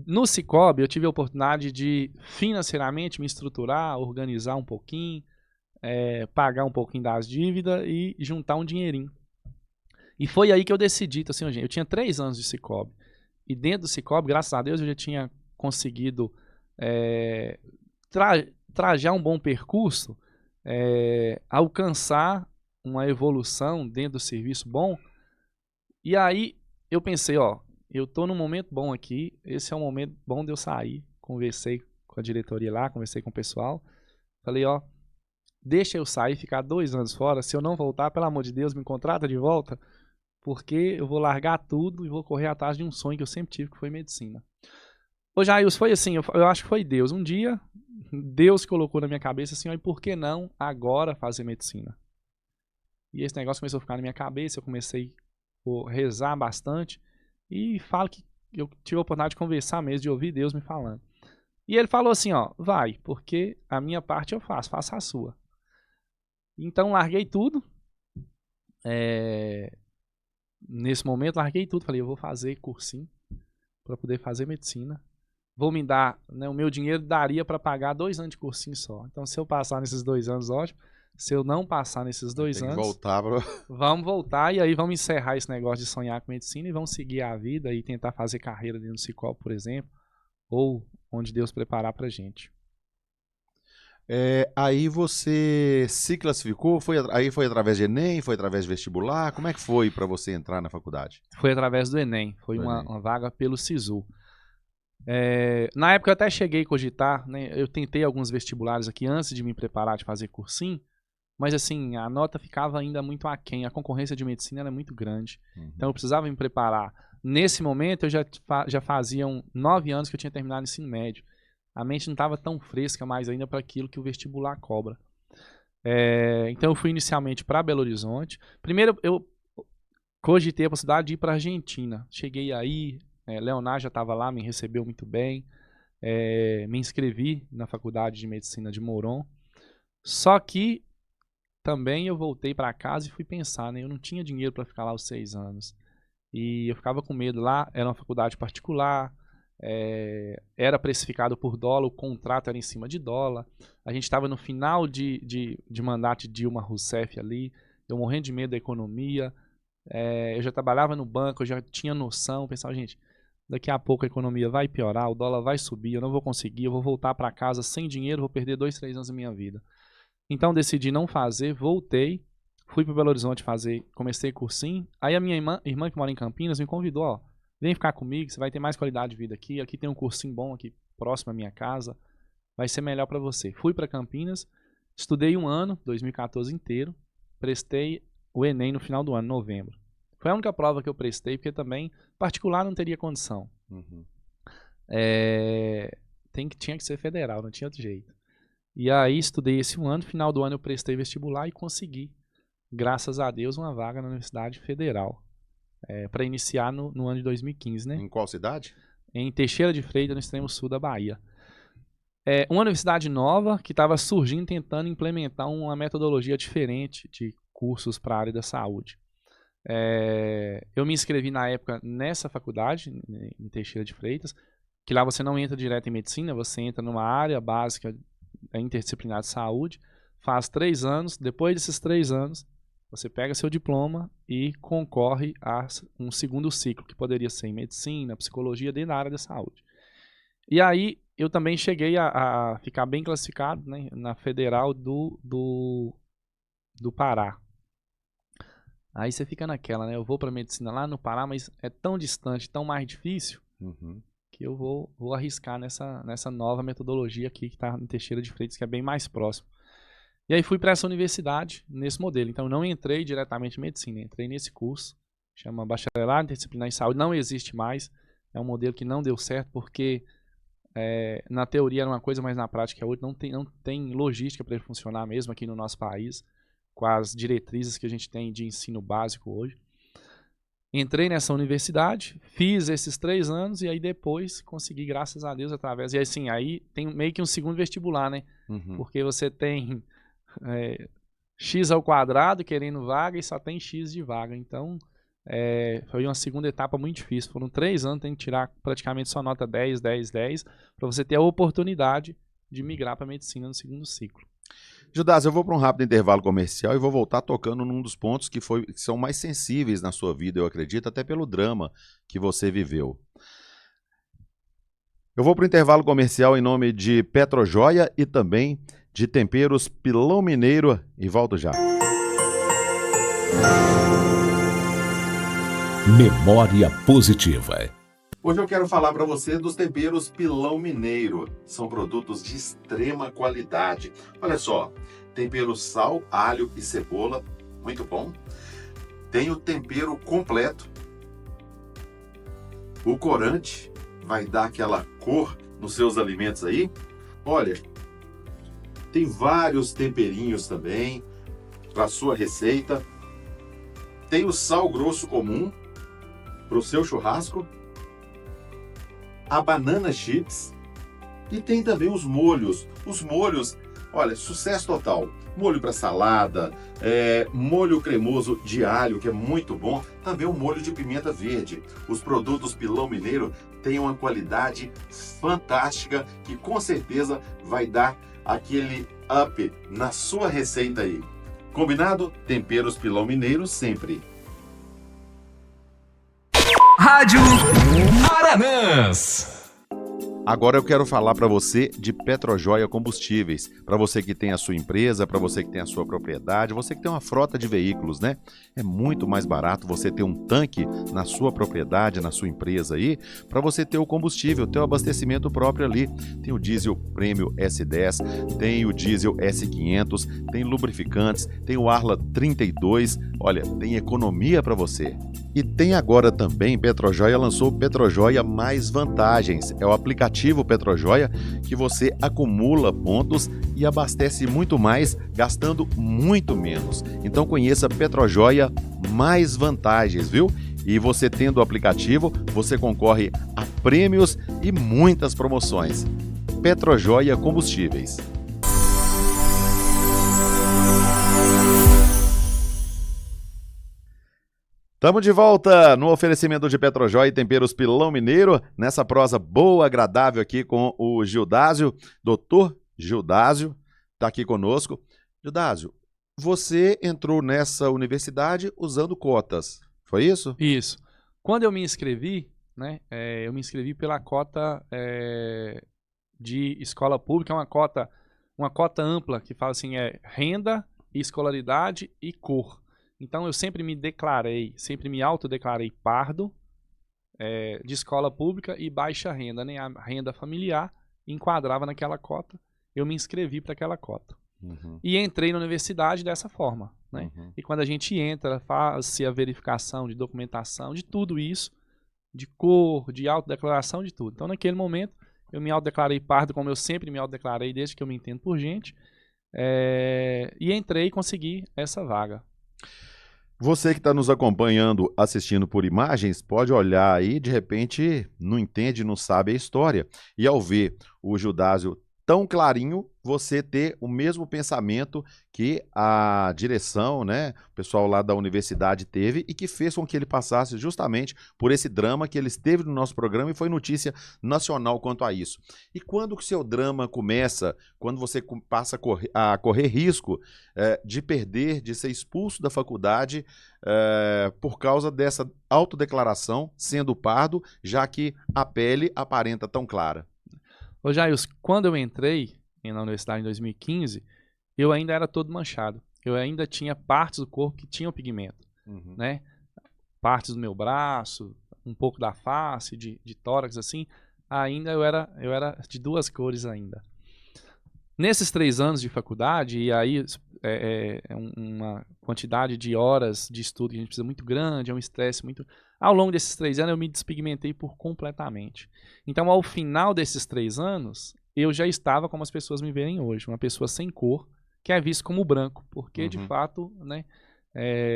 No Cicobi, eu tive a oportunidade de financeiramente me estruturar, organizar um pouquinho, pagar um pouquinho das dívidas e juntar um dinheirinho. E foi aí que eu decidi, assim, eu tinha 3 anos de Cicobi. E dentro do Cicobi, graças a Deus, eu já tinha conseguido trajar um bom percurso, alcançar uma evolução dentro do serviço bom. E aí eu pensei, eu tô num momento bom aqui, esse é um momento bom de eu sair. Conversei com a diretoria lá, conversei com o pessoal. Falei, deixa eu sair, ficar 2 anos fora. Se eu não voltar, pelo amor de Deus, me contrata de volta, porque eu vou largar tudo e vou correr atrás de um sonho que eu sempre tive, que foi medicina. Ô Jair, foi assim, eu acho que foi Deus. Um dia, Deus colocou na minha cabeça assim, e por que não agora fazer medicina? E esse negócio começou a ficar na minha cabeça, eu comecei a rezar bastante e falo que eu tive a oportunidade de conversar mesmo, de ouvir Deus me falando. E ele falou assim, vai, porque a minha parte eu faça a sua. Então larguei tudo, nesse momento, larguei tudo. Falei, eu vou fazer cursinho para poder fazer medicina. Vou me dar, né, o meu dinheiro daria para pagar 2 anos de cursinho só. Então, se eu passar nesses 2 anos, ótimo. Se eu não passar nesses 2 anos, voltar vamos voltar e aí vamos encerrar esse negócio de sonhar com medicina e vamos seguir a vida e tentar fazer carreira dentro do Cicobi, por exemplo, ou onde Deus preparar pra gente. Aí você se classificou? Aí foi através de Enem? Foi através de vestibular? Como é que foi para você entrar na faculdade? Foi através do Enem. Foi Do Enem. uma vaga pelo SISU. Na época eu até cheguei a cogitar, né, eu tentei alguns vestibulares aqui antes de me preparar de fazer cursinho, mas assim, a nota ficava ainda muito aquém, a concorrência de medicina era muito grande, então eu precisava me preparar. Nesse momento eu já faziam 9 anos que eu tinha terminado o ensino médio, a mente não estava tão fresca mais ainda para aquilo que o vestibular cobra. Então eu fui inicialmente para Belo Horizonte, primeiro eu cogitei a possibilidade de ir para a Argentina, cheguei aí, Leonardo já estava lá, me recebeu muito bem, me inscrevi na Faculdade de Medicina de Moron, só que também eu voltei para casa e fui pensar, né? Eu não tinha dinheiro para ficar lá os 6 anos. E eu ficava com medo lá, era uma faculdade particular, era precificado por dólar, o contrato era em cima de dólar. A gente estava no final de mandato de Dilma Rousseff ali, eu morrendo de medo da economia. Eu já trabalhava no banco, eu já tinha noção, pensava, gente, daqui a pouco a economia vai piorar, o dólar vai subir, eu não vou conseguir, eu vou voltar para casa sem dinheiro, vou perder 2, 3 anos da minha vida. Então decidi não fazer, voltei, fui para Belo Horizonte fazer, comecei cursinho. Aí a minha irmã que mora em Campinas me convidou, ó, vem ficar comigo, você vai ter mais qualidade de vida aqui. Aqui tem um cursinho bom aqui próximo à minha casa, vai ser melhor para você. Fui para Campinas, estudei 1 ano, 2014 inteiro, prestei o Enem no final do ano, novembro. Foi a única prova que eu prestei, porque também particular não teria condição. Tinha que ser federal, não tinha outro jeito. E aí estudei esse 1 ano, no final do ano eu prestei vestibular e consegui, graças a Deus, uma vaga na Universidade Federal, para iniciar no ano de 2015, né? Em qual cidade? Em Teixeira de Freitas, no extremo sul da Bahia. Uma universidade nova que estava surgindo, tentando implementar uma metodologia diferente de cursos para a área da saúde. Eu me inscrevi na época nessa faculdade, em Teixeira de Freitas, que lá você não entra direto em medicina, você entra numa área básica interdisciplinar de saúde, faz 3 anos, depois desses 3 anos, você pega seu diploma e concorre a um segundo ciclo, que poderia ser em medicina, psicologia, dentro da área da saúde. E aí, eu também cheguei a ficar bem classificado, né, na Federal do Pará. Aí você fica naquela, né, eu vou para medicina lá no Pará, mas é tão distante, tão mais difícil, que eu vou arriscar nessa nova metodologia aqui que está em Teixeira de Freitas, que é bem mais próximo. E aí fui para essa universidade, nesse modelo. Então não entrei diretamente em medicina, entrei nesse curso, chama Bacharelado Interdisciplinar em Saúde, não existe mais, é um modelo que não deu certo, porque na teoria era uma coisa, mas na prática é outra, não tem logística para ele funcionar mesmo aqui no nosso país, com as diretrizes que a gente tem de ensino básico hoje. Entrei nessa universidade, fiz esses 3 anos e aí depois consegui, graças a Deus, através... E assim, aí tem meio que um segundo vestibular, né? Porque você tem X ao quadrado querendo vaga e só tem X de vaga. Então, foi uma segunda etapa muito difícil. Foram 3 anos, tem que tirar praticamente só nota 10, 10, 10, para você ter a oportunidade de migrar para medicina no segundo ciclo. Judas, eu vou para um rápido intervalo comercial e vou voltar tocando num dos pontos que são mais sensíveis na sua vida, eu acredito, até pelo drama que você viveu. Eu vou para o intervalo comercial em nome de Petrojoia e também de Temperos Pilão Mineiro e volto já. Memória positiva. Hoje eu quero falar para você dos temperos Pilão Mineiro. São produtos de extrema qualidade. Olha só, tempero sal, alho e cebola, muito bom. Tem o tempero completo. O corante vai dar aquela cor nos seus alimentos aí. Olha, tem vários temperinhos também para sua receita. Tem o sal grosso comum para o seu churrasco. A banana chips e tem também os molhos. Os molhos Olha, sucesso total. Molho para salada, molho cremoso de alho, que é muito bom. Também o molho de pimenta verde. Os produtos Pilão Mineiro têm uma qualidade fantástica que com certeza vai dar aquele up na sua receita aí. Combinado? Temperos Pilão Mineiro sempre. Rádio Aranãs. Agora eu quero falar para você de Petrojoia Combustíveis. Para você que tem a sua empresa, para você que tem a sua propriedade, você que tem uma frota de veículos, né? É muito mais barato você ter um tanque na sua propriedade, na sua empresa aí, para você ter o combustível, ter o abastecimento próprio ali. Tem o diesel Premium S10, tem o diesel S500, tem lubrificantes, tem o Arla 32. Olha, tem economia para você. E tem agora também, Petrojoia lançou o Petrojoia Mais Vantagens. É o aplicativo Petrojoia que você acumula pontos e abastece muito mais, gastando muito menos. Então conheça Petrojoia Mais Vantagens, viu? E você tendo o aplicativo, você concorre a prêmios e muitas promoções. Petrojoia Combustíveis. Estamos de volta no oferecimento de Petrojoia e Temperos Pilão Mineiro, nessa prosa boa, agradável aqui com o Gildásio. Doutor Gildásio está aqui conosco. Gildásio, você entrou nessa universidade usando cotas, foi isso? Isso. Quando eu me inscrevi, né, eu me inscrevi pela cota de escola pública, uma cota ampla, que fala assim, renda, escolaridade e cor. Então eu sempre me autodeclarei pardo, de escola pública e baixa renda, né? A renda familiar enquadrava naquela cota, eu me inscrevi para aquela cota. Uhum. E entrei na universidade dessa forma, né? Uhum. E quando a gente entra, faz-se a verificação de documentação, de tudo isso, de cor, de autodeclaração, de tudo. Então naquele momento eu me autodeclarei pardo, como eu sempre me autodeclarei desde que eu me entendo por gente, e entrei e consegui essa vaga. Você que está nos acompanhando, assistindo por imagens, pode olhar aí, de repente não entende, não sabe a história. E ao ver o Gildásio tão clarinho, você ter o mesmo pensamento que a direção, né, o pessoal lá da universidade teve e que fez com que ele passasse justamente por esse drama que ele esteve no nosso programa e foi notícia nacional quanto a isso. E quando que o seu drama começa? Quando você passa a correr risco de perder, de ser expulso da faculdade por causa dessa autodeclaração, sendo pardo, já que a pele aparenta tão clara? Ô Jails, quando eu entrei na universidade em 2015, eu ainda era todo manchado. Eu ainda tinha partes do corpo que tinham pigmento, né? Partes do meu braço, um pouco da face, de tórax, assim. Ainda eu era de duas cores ainda. Nesses 3 anos de faculdade, e aí uma quantidade de horas de estudo que a gente precisa muito grande, é um estresse muito... Ao longo desses 3 anos, eu me despigmentei completamente. Então, ao final desses 3 anos, eu já estava como as pessoas me veem hoje, uma pessoa sem cor, que é visto como branco, porque, de fato, né,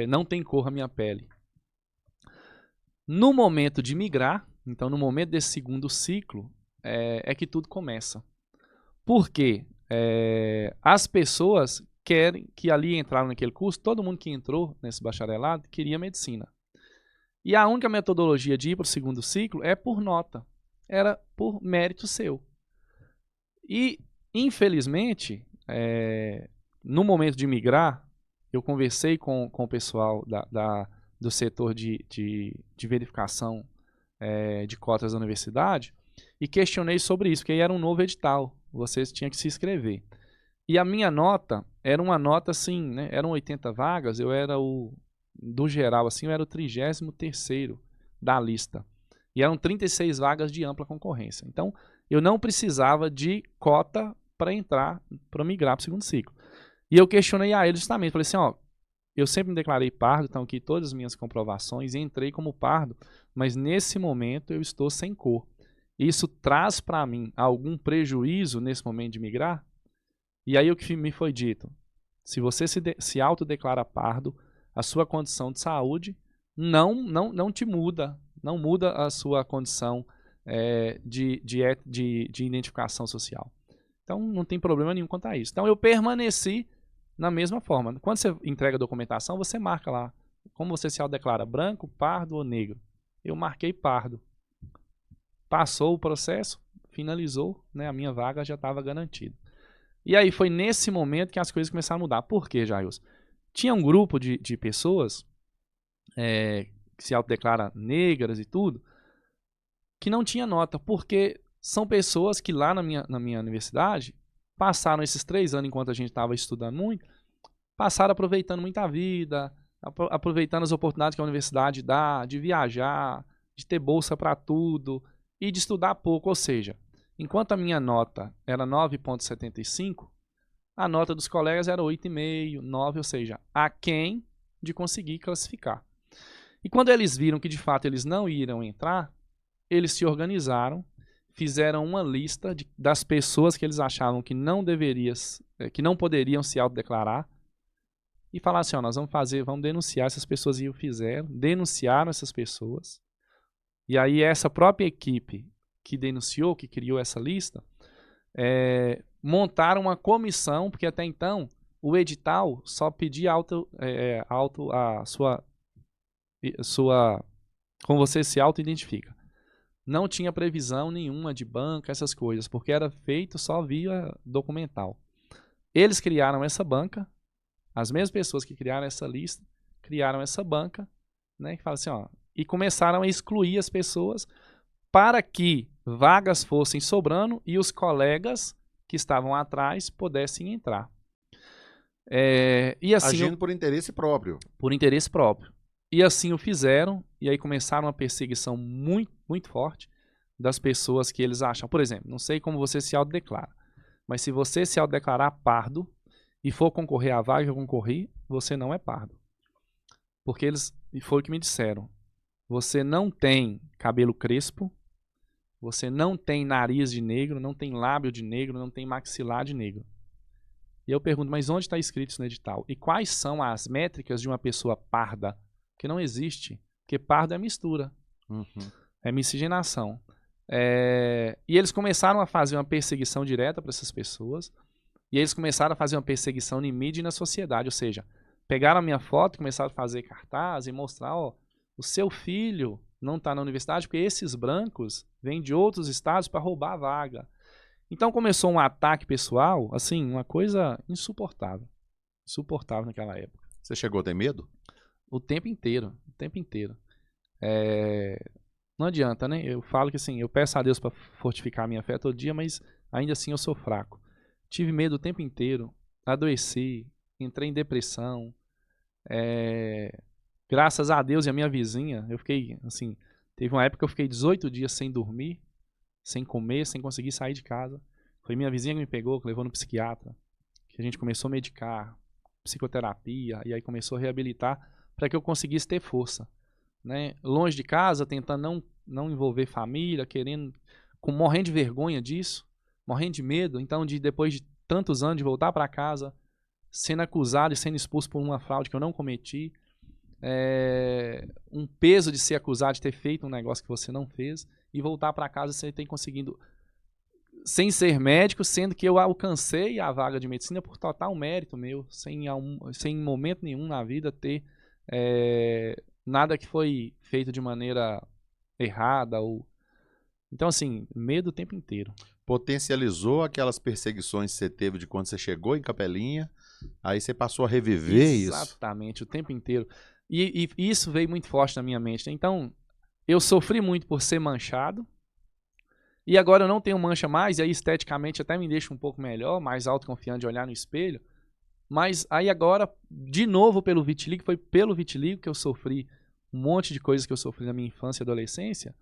não tem cor a minha pele. No momento de migrar, então, no momento desse segundo ciclo, é que tudo começa. Por quê? As pessoas querem que ali entraram naquele curso, todo mundo que entrou nesse bacharelado queria medicina. E a única metodologia de ir para o segundo ciclo é por nota. Era por mérito seu. E, infelizmente, no momento de migrar, eu conversei com o pessoal do setor de verificação de cotas da universidade e questionei sobre isso, porque aí era um novo edital. Vocês tinham que se inscrever. E a minha nota era uma nota assim, né? Eram 80 vagas, eu era do geral, assim, eu era o 33º da lista. E eram 36 vagas de ampla concorrência. Então, eu não precisava de cota para entrar, para migrar para o segundo ciclo. E eu questionei a ele justamente, falei assim, ó, eu sempre me declarei pardo, então aqui todas as minhas comprovações, e entrei como pardo, mas nesse momento eu estou sem cor. Isso traz para mim algum prejuízo nesse momento de migrar? E aí o que me foi dito, se você se autodeclara pardo, a sua condição de saúde não te muda, não muda a sua condição de identificação social. Então não tem problema nenhum quanto a isso. Então eu permaneci na mesma forma. Quando você entrega a documentação, você marca lá como você se autodeclara, branco, pardo ou negro. Eu marquei pardo. Passou o processo, finalizou, né, a minha vaga já estava garantida. E aí foi nesse momento que as coisas começaram a mudar. Por quê, Jailson? Tinha um grupo de pessoas que se autodeclara negras e tudo, que não tinha nota, porque são pessoas que lá na minha universidade passaram esses 3 anos enquanto a gente estava estudando muito, passaram aproveitando muita vida, aproveitando as oportunidades que a universidade dá, de viajar, de ter bolsa para tudo e de estudar pouco, ou seja, enquanto a minha nota era 9,75, a nota dos colegas era 8,5, 9, ou seja, aquém de conseguir classificar. E quando eles viram que de fato eles não iriam entrar, eles se organizaram, fizeram uma lista das pessoas que eles achavam que não poderiam se autodeclarar e falaram assim, ó, nós vamos denunciar essas pessoas, e o fizeram, denunciaram essas pessoas. E aí essa própria equipe que denunciou, que criou essa lista, montaram uma comissão, porque até então o edital só pedia como você se auto-identifica. Não tinha previsão nenhuma de banca, essas coisas, porque era feito só via documental. Eles criaram essa banca, as mesmas pessoas que criaram essa lista, criaram essa banca, né, que fala assim, ó, e começaram a excluir as pessoas para que vagas fossem sobrando e os colegas que estavam atrás pudessem entrar. E assim, agindo por interesse próprio. Por interesse próprio. E assim o fizeram, e aí começaram uma perseguição muito, muito forte das pessoas que eles acham. Por exemplo, não sei como você se autodeclara, mas se você se autodeclarar pardo e for concorrer à vaga que eu concorri, você não é pardo. Porque e foi o que me disseram, você não tem cabelo crespo, você não tem nariz de negro, não tem lábio de negro, não tem maxilar de negro. E eu pergunto, mas onde está escrito isso no edital? E quais são as métricas de uma pessoa parda? Que não existe, porque pardo é mistura, é miscigenação. E eles começaram a fazer uma perseguição direta para essas pessoas, e eles começaram a fazer uma perseguição em mídia e na sociedade, ou seja, pegaram a minha foto, começaram a fazer cartaz e mostrar, ó, o seu filho não está na universidade porque esses brancos vêm de outros estados para roubar a vaga. Então começou um ataque pessoal, assim, uma coisa insuportável. Insuportável naquela época. Você chegou a ter medo? O tempo inteiro, o tempo inteiro. Não adianta, né? Eu falo que assim, eu peço a Deus para fortificar a minha fé todo dia, mas ainda assim eu sou fraco. Tive medo o tempo inteiro, adoeci, entrei em depressão. Graças a Deus e a minha vizinha, eu fiquei, assim, teve uma época que eu fiquei 18 dias sem dormir, sem comer, sem conseguir sair de casa. Foi minha vizinha que me pegou, que levou no psiquiatra, que a gente começou a medicar, psicoterapia, e aí começou a reabilitar para que eu conseguisse ter força, né? Longe de casa, tentando não envolver família, morrendo de vergonha disso, morrendo de medo, então depois de tantos anos de voltar para casa, sendo acusado e sendo expulso por uma fraude que eu não cometi, um peso de ser acusado de ter feito um negócio que você não fez, e voltar para casa você tem conseguido, sem ser médico, sendo que eu alcancei a vaga de medicina por total mérito meu, sem em momento nenhum na vida ter nada que foi feito de maneira errada. Então, assim, medo o tempo inteiro. Potencializou aquelas perseguições que você teve de quando você chegou em Capelinha, aí você passou a reviver isso. Exatamente, o tempo inteiro. E isso veio muito forte na minha mente. Então, eu sofri muito por ser manchado, e agora eu não tenho mancha mais, e aí esteticamente até me deixa um pouco melhor, mais autoconfiante de olhar no espelho. Mas aí agora, de novo pelo vitiligo, foi pelo vitiligo que eu sofri um monte de coisas que eu sofri na minha infância e adolescência.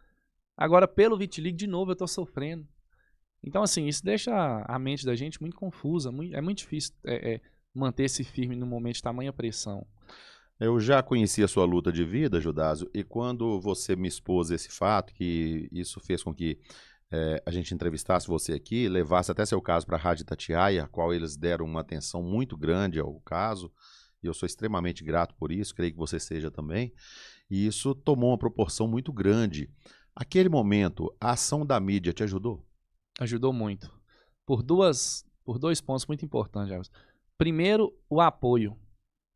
Agora, pelo vitiligo, de novo eu estou sofrendo. Então, assim, isso deixa a mente da gente muito confusa. É muito difícil manter-se firme num momento de tamanha pressão. Eu já conheci a sua luta de vida, Judásio, e quando você me expôs esse fato, que isso fez com que a gente entrevistasse você aqui, levasse até seu caso para a Rádio Itatiaia, a qual eles deram uma atenção muito grande ao caso, e eu sou extremamente grato por isso, creio que você seja também, e isso tomou uma proporção muito grande. Aquele momento, a ação da mídia te ajudou? Ajudou muito. por dois pontos muito importantes, Jefferson. Primeiro, o apoio,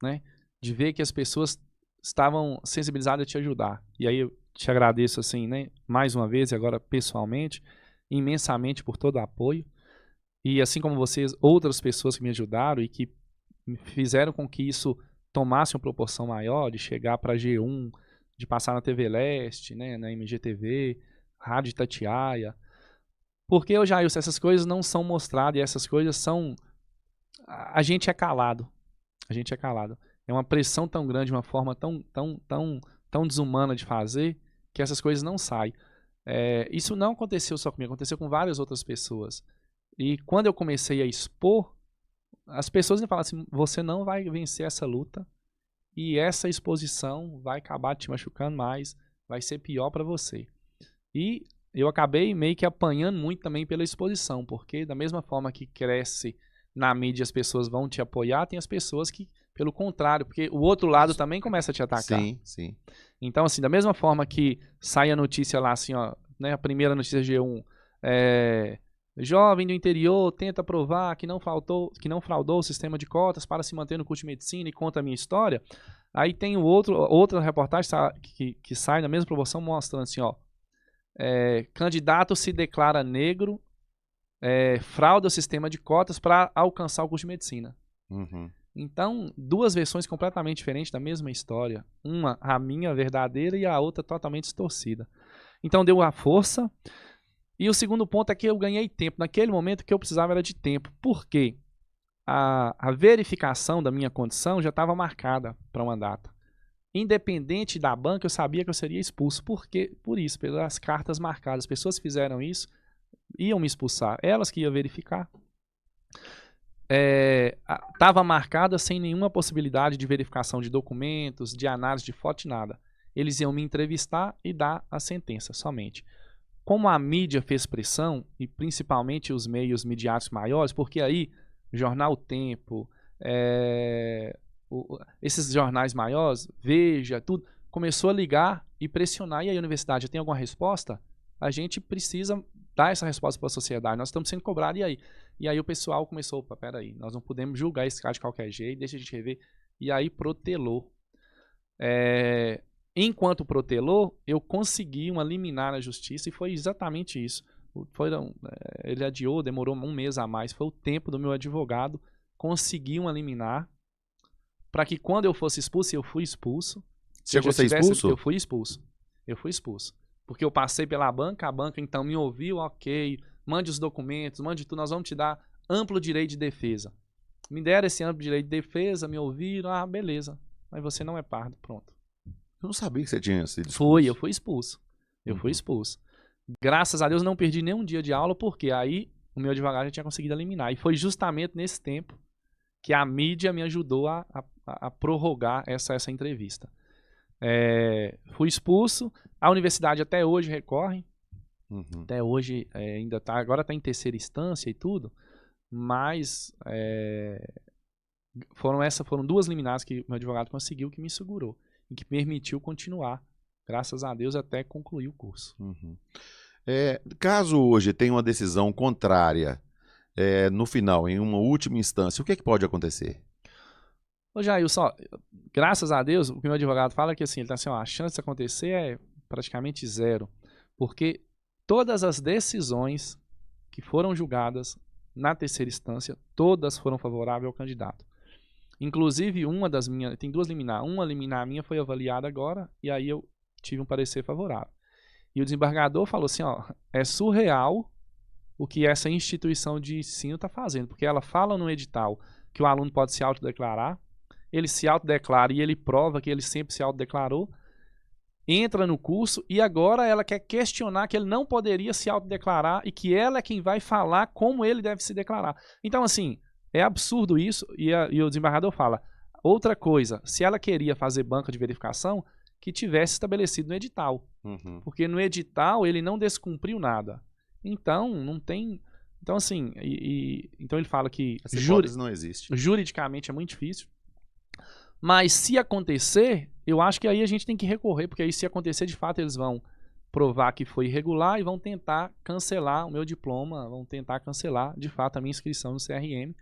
né? De ver que as pessoas estavam sensibilizadas a te ajudar. E aí eu te agradeço assim, né? Mais uma vez e agora pessoalmente, imensamente por todo o apoio. E assim como vocês, outras pessoas que me ajudaram e que fizeram com que isso tomasse uma proporção maior, de chegar para G1, de passar na TV Leste, né, na MGTV, Rádio Itatiaia. Porque, Jailson, essas coisas não são mostradas e essas coisas são... A gente é calado. A gente é calado. É uma pressão tão grande, uma forma tão desumana de fazer, que essas coisas não saem. Isso não aconteceu só comigo, aconteceu com várias outras pessoas. E quando eu comecei a expor, as pessoas me falam assim, você não vai vencer essa luta e essa exposição vai acabar te machucando mais, vai ser pior para você. E eu acabei meio que apanhando muito também pela exposição, porque da mesma forma que cresce na mídia as pessoas vão te apoiar, tem as pessoas que, pelo contrário, porque o outro lado também começa a te atacar. Sim, sim. Então, assim, da mesma forma que sai a notícia lá, assim, ó, né, a primeira notícia G1, jovem do interior tenta provar que não fraudou o sistema de cotas para se manter no curso de medicina e conta a minha história. Aí tem outra reportagem que sai na mesma proporção mostrando assim, ó, candidato se declara negro, frauda o sistema de cotas para alcançar o curso de medicina. Uhum. Então, duas versões completamente diferentes da mesma história. Uma, a minha verdadeira, e a outra totalmente distorcida. Então, deu a força. E o segundo ponto é que eu ganhei tempo. Naquele momento, o que eu precisava era de tempo. Por quê? A verificação da minha condição já estava marcada para uma data. Independente da banca, eu sabia que eu seria expulso. Por isso, pelas cartas marcadas. As pessoas que fizeram isso iam me expulsar. Elas que iam verificar. Estava marcada sem nenhuma possibilidade de verificação de documentos, de análise de foto, nada. Eles iam me entrevistar e dar a sentença somente. Como a mídia fez pressão, e principalmente os meios midiáticos maiores, porque aí, Jornal O Tempo, esses jornais maiores, Veja, tudo, começou a ligar e pressionar, e aí a universidade tem alguma resposta? A gente precisa dar essa resposta para a sociedade, nós estamos sendo cobrados, e aí? E aí o pessoal começou, opa, peraí, nós não podemos julgar esse cara de qualquer jeito, deixa a gente rever, e aí protelou. Enquanto protelou, eu consegui uma liminar na justiça e foi exatamente isso. Ele adiou, demorou um mês a mais, foi o tempo do meu advogado conseguir uma liminar para que quando eu fosse expulso, eu fui expulso. Chegou a ser expulso? Eu fui expulso. Eu fui expulso. Porque eu passei pela banca, a banca então me ouviu, ok, mande os documentos, mande tudo, nós vamos te dar amplo direito de defesa. Me deram esse amplo direito de defesa, me ouviram, beleza, mas você não é pardo, pronto. Eu não sabia que você tinha sido expulso. Eu fui expulso. Eu fui expulso. Graças a Deus não perdi nenhum dia de aula, porque aí o meu advogado já tinha conseguido eliminar. E foi justamente nesse tempo que a mídia me ajudou a prorrogar essa entrevista. Fui expulso. A universidade até hoje recorre. Uhum. Até hoje ainda está. Agora está em terceira instância e tudo. Mas foram duas liminares que o meu advogado conseguiu que me segurou. E que permitiu continuar, graças a Deus, até concluir o curso. Uhum. Caso hoje tenha uma decisão contrária, no final, em uma última instância, o que é que pode acontecer? Ô Jailson, graças a Deus, o que meu advogado fala é que assim, ele tá assim, a chance de acontecer é praticamente zero. Porque todas as decisões que foram julgadas na terceira instância, todas foram favoráveis ao candidato. Inclusive, tem duas liminares. Uma liminar minha foi avaliada agora, e aí eu tive um parecer favorável. E o desembargador falou assim, é surreal o que essa instituição de ensino está fazendo, porque ela fala no edital que o aluno pode se autodeclarar, ele se autodeclara e ele prova que ele sempre se autodeclarou, entra no curso e agora ela quer questionar que ele não poderia se autodeclarar e que ela é quem vai falar como ele deve se declarar. Então, assim... É absurdo isso, e o desembargador fala, outra coisa, se ela queria fazer banca de verificação, que tivesse estabelecido no edital. Uhum. Porque no edital ele não descumpriu nada. Então, não tem... Então, assim, então ele fala que essa hipótese não existe. Juridicamente é muito difícil. Mas se acontecer, eu acho que aí a gente tem que recorrer, porque aí se acontecer, de fato, eles vão provar que foi irregular e vão tentar cancelar o meu diploma, vão tentar cancelar, de fato, a minha inscrição no CRM,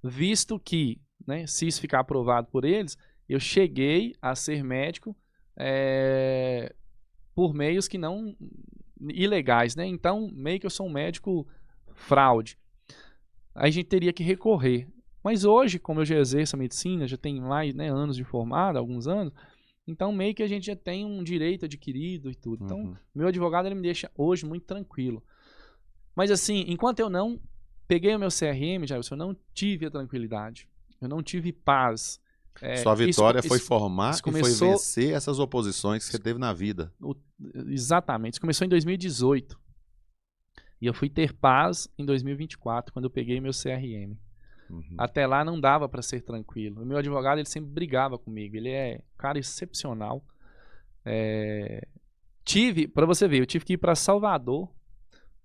visto que, né, se isso ficar aprovado por eles, eu cheguei a ser médico por meios que não ilegais, né? Então, meio que eu sou um médico fraude. Aí a gente teria que recorrer. Mas hoje, como eu já exerço a medicina, já tenho mais, né, anos de formado, alguns anos, então meio que a gente já tem um direito adquirido e tudo. Então, meu advogado ele me deixa hoje muito tranquilo. Mas assim, enquanto eu não peguei o meu CRM, eu não tive a tranquilidade. Eu não tive paz. Sua vitória foi formar começou, e foi vencer essas oposições que você teve na vida. Exatamente. Isso começou em 2018. E eu fui ter paz em 2024, quando eu peguei meu CRM. Até lá não dava para ser tranquilo. O meu advogado ele sempre brigava comigo. Ele é um cara excepcional. Para você ver, eu tive que ir para Salvador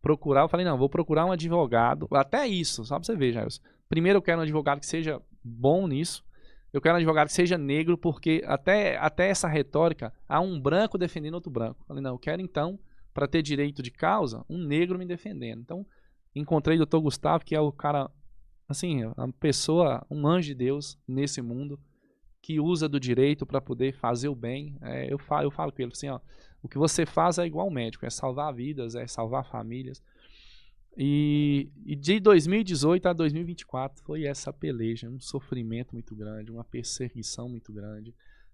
procurar. Eu falei, não, vou procurar um advogado. Até isso, só para você ver, Jairus. Primeiro eu quero um advogado que seja bom nisso. Eu quero um advogado que seja negro, porque até essa retórica, há um branco defendendo outro branco. Eu falei, não, eu quero então, para ter direito de causa, um negro me defendendo. Então, encontrei o Dr. Gustavo, que é o cara, assim, uma pessoa, um anjo de Deus nesse mundo, que usa do direito para poder fazer o bem. Eu falo com ele assim, ó, o que você faz é igual médico, é salvar vidas, é salvar famílias. E de 2018 a 2024 foi essa peleja, um sofrimento muito grande, uma perseguição muito grande,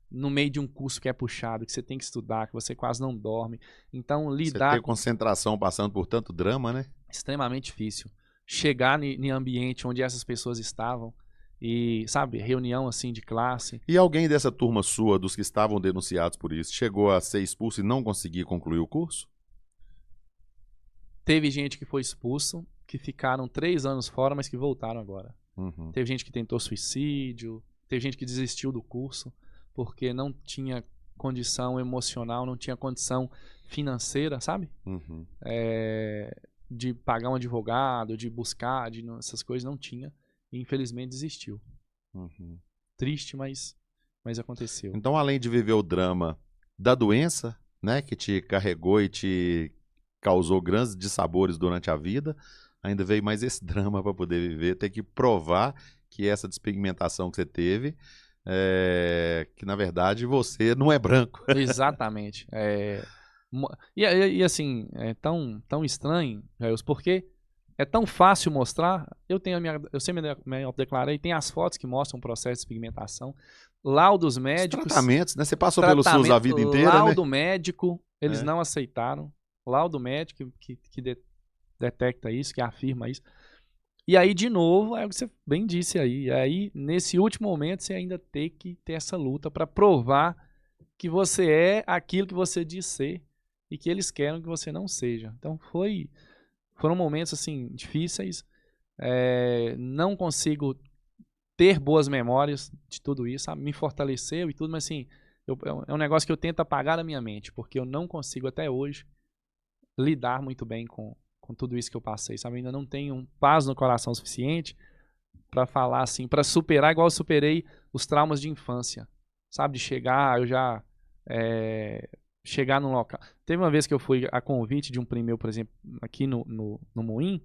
no meio de um curso que é puxado, que você tem que estudar, que você quase não dorme. Então, lidar... Você ter concentração passando por tanto drama, né? Extremamente difícil. Chegar em ambiente onde essas pessoas estavam e, sabe, reunião assim de classe. E alguém dessa turma sua, dos que estavam denunciados por isso, chegou a ser expulso e não conseguir concluir o curso? Teve gente que foi expulso, que ficaram 3 anos fora, mas que voltaram agora. Teve gente que tentou suicídio, teve gente que desistiu do curso, porque não tinha condição emocional, não tinha condição financeira, sabe? De pagar um advogado, de buscar, essas coisas, não tinha. E infelizmente desistiu. Triste, mas aconteceu. Então, além de viver o drama da doença, né, que te carregou e te causou grandes dissabores durante a vida, ainda veio mais esse drama para poder viver, ter que provar que essa despigmentação que você teve, que na verdade você não é branco. Exatamente. E assim, é tão estranho, Jair, porque é tão fácil mostrar. Eu sempre me declarei, tem as fotos que mostram o processo de pespigmentação, laudos médicos. Os tratamentos, né? Você passou pelo SUS a vida inteira, laudo né? médico, eles não aceitaram. Laudo médico que detecta isso, que afirma isso. E aí, de novo, é o que você bem disse aí. E aí, nesse último momento, você ainda tem que ter essa luta para provar que você é aquilo que você diz ser e que eles querem que você não seja. Então, foram momentos, assim, difíceis. Não consigo ter boas memórias de tudo isso, sabe? Me fortaleceu e tudo, mas, assim, é um negócio que eu tento apagar da minha mente, porque eu não consigo, até hoje, lidar muito bem com tudo isso que eu passei, sabe? Ainda não tenho paz no coração suficiente para falar assim, para superar igual eu superei os traumas de infância, sabe? De chegar, chegar num local. Teve uma vez que eu fui a convite de um primo meu, por exemplo, aqui no Moinho,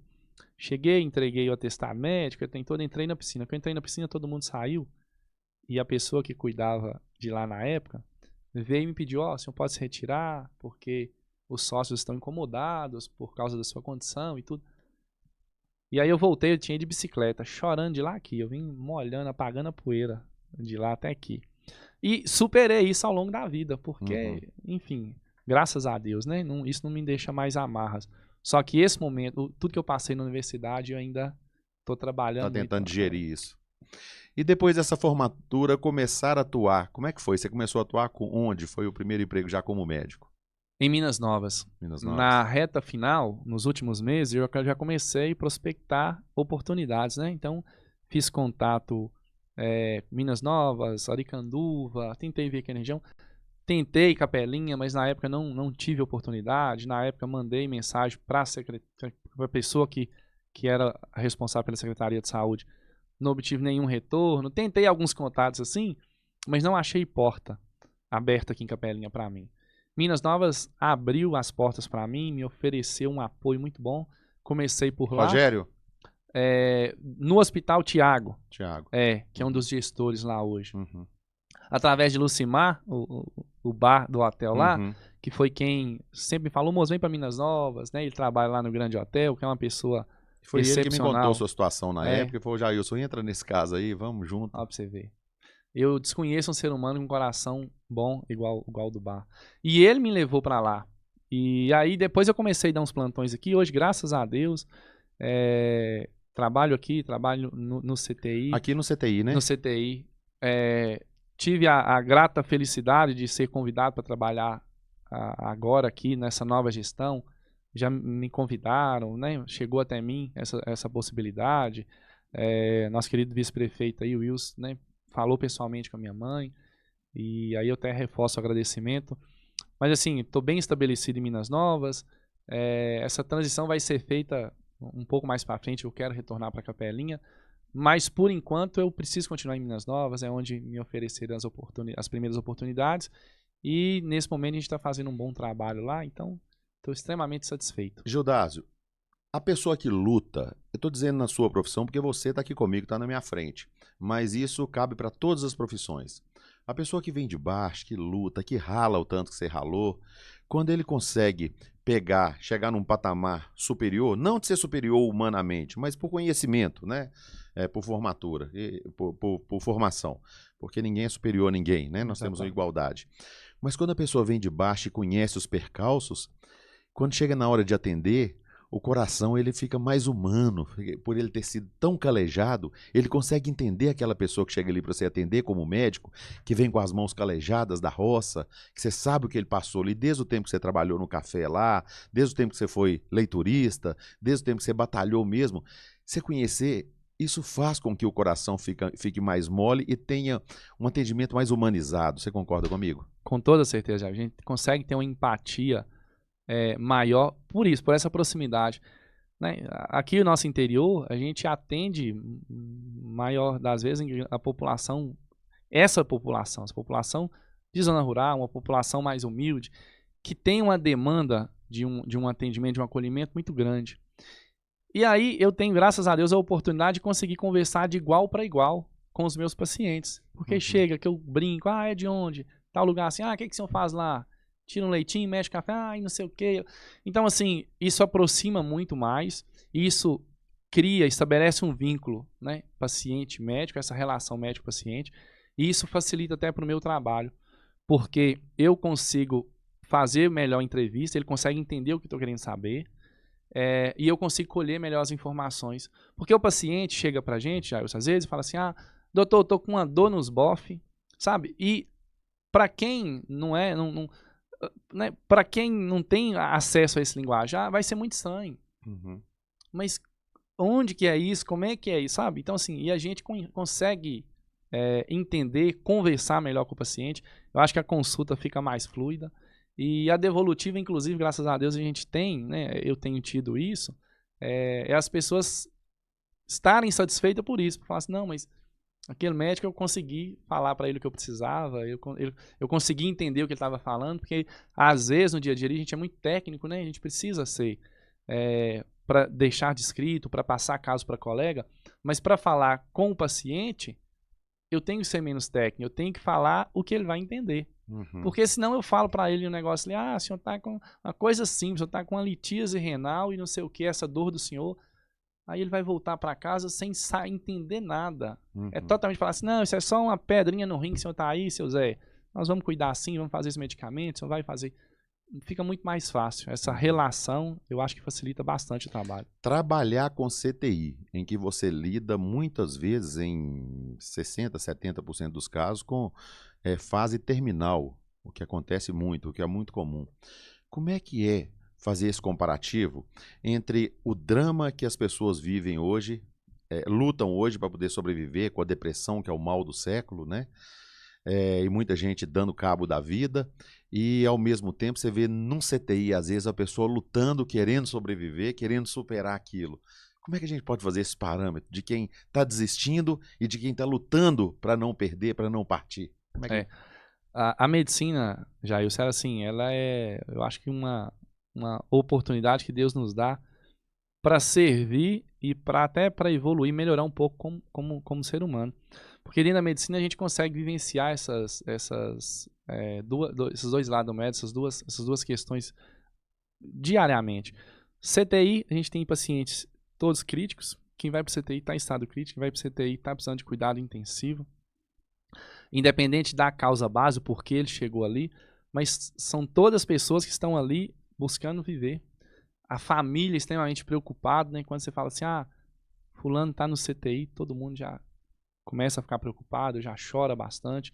cheguei, entreguei o atestado médico, entrei na piscina. Quando eu entrei na piscina, todo mundo saiu e a pessoa que cuidava de lá na época veio e me pediu, o senhor pode se retirar, porque os sócios estão incomodados por causa da sua condição e tudo. E aí eu voltei, eu tinha ido de bicicleta, chorando de lá aqui. Eu vim molhando, apagando a poeira de lá até aqui. E superei isso ao longo da vida, porque, enfim, graças a Deus, né? Isso não me deixa mais amarras. Só que esse momento, tudo que eu passei na universidade, eu ainda estou trabalhando. Tá tentando digerir isso. E depois dessa formatura, começar a atuar. Como é que foi? Você começou a atuar com onde? Foi o primeiro emprego já como médico? Em Minas Novas. Na reta final, nos últimos meses, eu já comecei a prospectar oportunidades, né? Então, fiz contato Minas Novas, Aricanduva, tentei vir aqui na região. Tentei Capelinha, mas na época não tive oportunidade. Na época, mandei mensagem para a pessoa que era a responsável pela Secretaria de Saúde. Não obtive nenhum retorno. Tentei alguns contatos assim, mas não achei porta aberta aqui em Capelinha para mim. Minas Novas abriu as portas para mim, me ofereceu um apoio muito bom. Comecei por lá. Rogério? No Hospital Tiago, Tiago. que é um dos gestores lá hoje. Uhum. Através de Lucimar, o bar do hotel lá, Uhum. que foi quem sempre me falou, moço, vem para Minas Novas, né? Ele trabalha lá no Grande Hotel, que é uma pessoa Foi ele que me excepcional. contou a sua situação na É. época e falou, Jailson, entra nesse caso aí, vamos junto. Ó, pra você ver. Eu desconheço um ser humano com um coração bom, igual o do bar. E ele me levou pra lá. E aí depois eu comecei a dar uns plantões aqui. Hoje, graças a Deus, trabalho aqui, trabalho no CTI. Aqui no CTI, né? No CTI. Tive a grata felicidade de ser convidado para trabalhar agora aqui nessa nova gestão. Já me convidaram, né? Chegou até mim essa possibilidade. Nosso querido vice-prefeito aí, o Wilson, né? Falou pessoalmente com a minha mãe. E aí eu até reforço o agradecimento. Mas assim, estou bem estabelecido em Minas Novas. Essa transição vai ser feita um pouco mais para frente. Eu quero retornar para Capelinha. Mas por enquanto eu preciso continuar em Minas Novas. É onde me ofereceram as primeiras oportunidades. E nesse momento a gente está fazendo um bom trabalho lá. Então estou extremamente satisfeito. Gildásio, a pessoa que luta, eu estou dizendo na sua profissão porque você está aqui comigo, está na minha frente, mas isso cabe para todas as profissões. A pessoa que vem de baixo, que luta, que rala o tanto que você ralou, quando ele consegue chegar num patamar superior, não de ser superior humanamente, mas por conhecimento, né? Por formatura, por formação, porque ninguém é superior a ninguém, né? Nós temos uma igualdade. Mas quando a pessoa vem de baixo e conhece os percalços, quando chega na hora de atender, o coração ele fica mais humano, por ele ter sido tão calejado, ele consegue entender aquela pessoa que chega ali para você atender como médico, que vem com as mãos calejadas da roça, que você sabe o que ele passou ali desde o tempo que você trabalhou no café lá, desde o tempo que você foi leiturista, desde o tempo que você batalhou mesmo. Você conhecer, isso faz com que o coração fique mais mole e tenha um atendimento mais humanizado. Você concorda comigo? Com toda certeza, a gente consegue ter uma empatia maior por isso, por essa proximidade, né? Aqui no nosso interior, a gente atende maior das vezes a população, essa população de zona rural, uma população mais humilde, que tem uma demanda de um atendimento, de um acolhimento muito grande. E aí eu tenho, graças a Deus, a oportunidade de conseguir conversar de igual para igual com os meus pacientes. Porque chega que eu brinco, é de onde? Tal lugar assim, o que o senhor faz lá? Tira um leitinho, mexe café, e não sei o quê. Então, assim, isso aproxima muito mais, isso estabelece um vínculo, né, paciente-médico, essa relação médico-paciente, e isso facilita até para o meu trabalho, porque eu consigo fazer melhor entrevista, ele consegue entender o que eu estou querendo saber, e eu consigo colher melhor as informações. Porque o paciente chega pra gente, já, às vezes, e fala assim, doutor, eu tô com uma dor nos bofs, sabe? E para quem né, para quem não tem acesso a esse linguajar, vai ser muito estranho. Mas onde que é isso? Como é que é isso? Sabe? Então, assim, e a gente consegue entender, conversar melhor com o paciente. Eu acho que a consulta fica mais fluida. E a devolutiva, inclusive, graças a Deus, a gente tem, né? Eu tenho tido isso. As pessoas estarem satisfeitas por isso. Por falar assim, não, mas aquele médico eu consegui falar para ele o que eu precisava, eu consegui entender o que ele estava falando, porque às vezes no dia a dia a gente é muito técnico, né? A gente precisa ser para deixar descrito, para passar caso para colega, mas para falar com o paciente, eu tenho que ser menos técnico, eu tenho que falar o que ele vai entender. Porque senão eu falo para ele um negócio ali, o senhor está com uma coisa simples, o senhor está com uma litíase renal e não sei o que, essa dor do senhor. Aí ele vai voltar para casa sem entender nada. É totalmente falar assim, não, isso é só uma pedrinha no rim que o senhor tá aí, seu Zé. Nós vamos cuidar assim, vamos fazer esse medicamento, o senhor vai fazer. Fica muito mais fácil. Essa relação, eu acho que facilita bastante o trabalho. Trabalhar com CTI, em que você lida muitas vezes, em 60%, 70% dos casos, com fase terminal, o que acontece muito, o que é muito comum. Como é que é fazer esse comparativo entre o drama que as pessoas vivem hoje, lutam hoje para poder sobreviver com a depressão, que é o mal do século, né? E muita gente dando cabo da vida, e ao mesmo tempo você vê num CTI, às vezes, a pessoa lutando, querendo sobreviver, querendo superar aquilo. Como é que a gente pode fazer esse parâmetro de quem está desistindo e de quem está lutando para não perder, para não partir? Como é que... A medicina, Jailson, assim, ela é, eu acho que uma oportunidade que Deus nos dá para servir e até para evoluir, melhorar um pouco como ser humano. Porque dentro da medicina a gente consegue vivenciar esses dois lados médicos, essas duas questões diariamente. CTI, a gente tem pacientes todos críticos. Quem vai para o CTI está em estado crítico, quem vai para o CTI está precisando de cuidado intensivo. Independente da causa base, o porquê ele chegou ali, mas são todas pessoas que estão ali buscando viver. A família extremamente preocupada, né? Quando você fala assim, fulano está no CTI, todo mundo já começa a ficar preocupado, já chora bastante.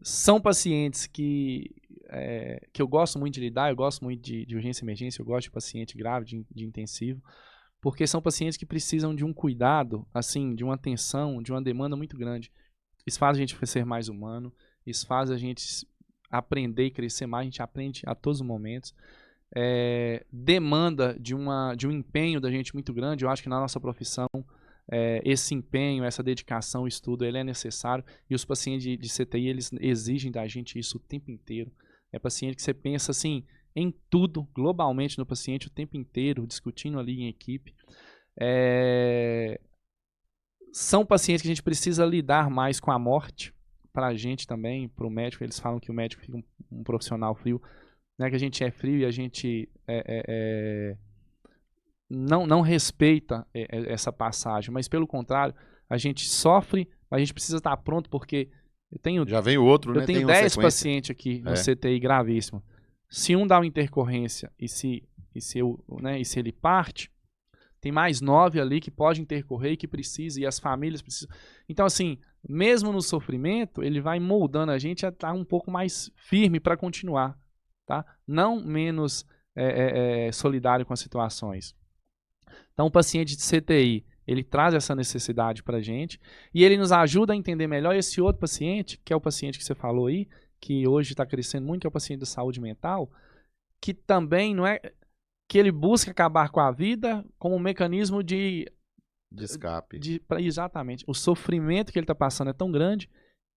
São pacientes que eu gosto muito de lidar, eu gosto muito de urgência e emergência, eu gosto de paciente grave, de intensivo, porque são pacientes que precisam de um cuidado, assim, de uma atenção, de uma demanda muito grande. Isso faz a gente ser mais humano, isso faz a gente aprender e crescer mais, a gente aprende a todos os momentos. Demanda de um empenho da gente muito grande. Eu acho que na nossa profissão esse empenho, essa dedicação, o estudo, ele é necessário, e os pacientes de CTI, eles exigem da gente isso o tempo inteiro. É paciente que você pensa assim, em tudo, globalmente no paciente, o tempo inteiro, discutindo ali em equipe. São pacientes que a gente precisa lidar mais com a morte, para a gente também, para o médico. Eles falam que o médico fica um profissional frio, né, que a gente é frio e a gente não respeita essa passagem, mas pelo contrário, a gente sofre, mas a gente precisa estar pronto, porque já vem o outro, né? Eu tenho 10 pacientes aqui no CTI gravíssimo. Se um dá uma intercorrência e se ele parte, tem mais 9 ali que pode intercorrer e que precisa, e as famílias precisam. Então, assim, mesmo no sofrimento, ele vai moldando a gente a estar um pouco mais firme para continuar, tá? Não menos solidário com as situações. Então, o paciente de CTI, ele traz essa necessidade para a gente e ele nos ajuda a entender melhor esse outro paciente, que é o paciente que você falou aí, que hoje está crescendo muito, que é o paciente da saúde mental, que também não é que ele busca acabar com a vida como um mecanismo de escape. Exatamente. O sofrimento que ele está passando é tão grande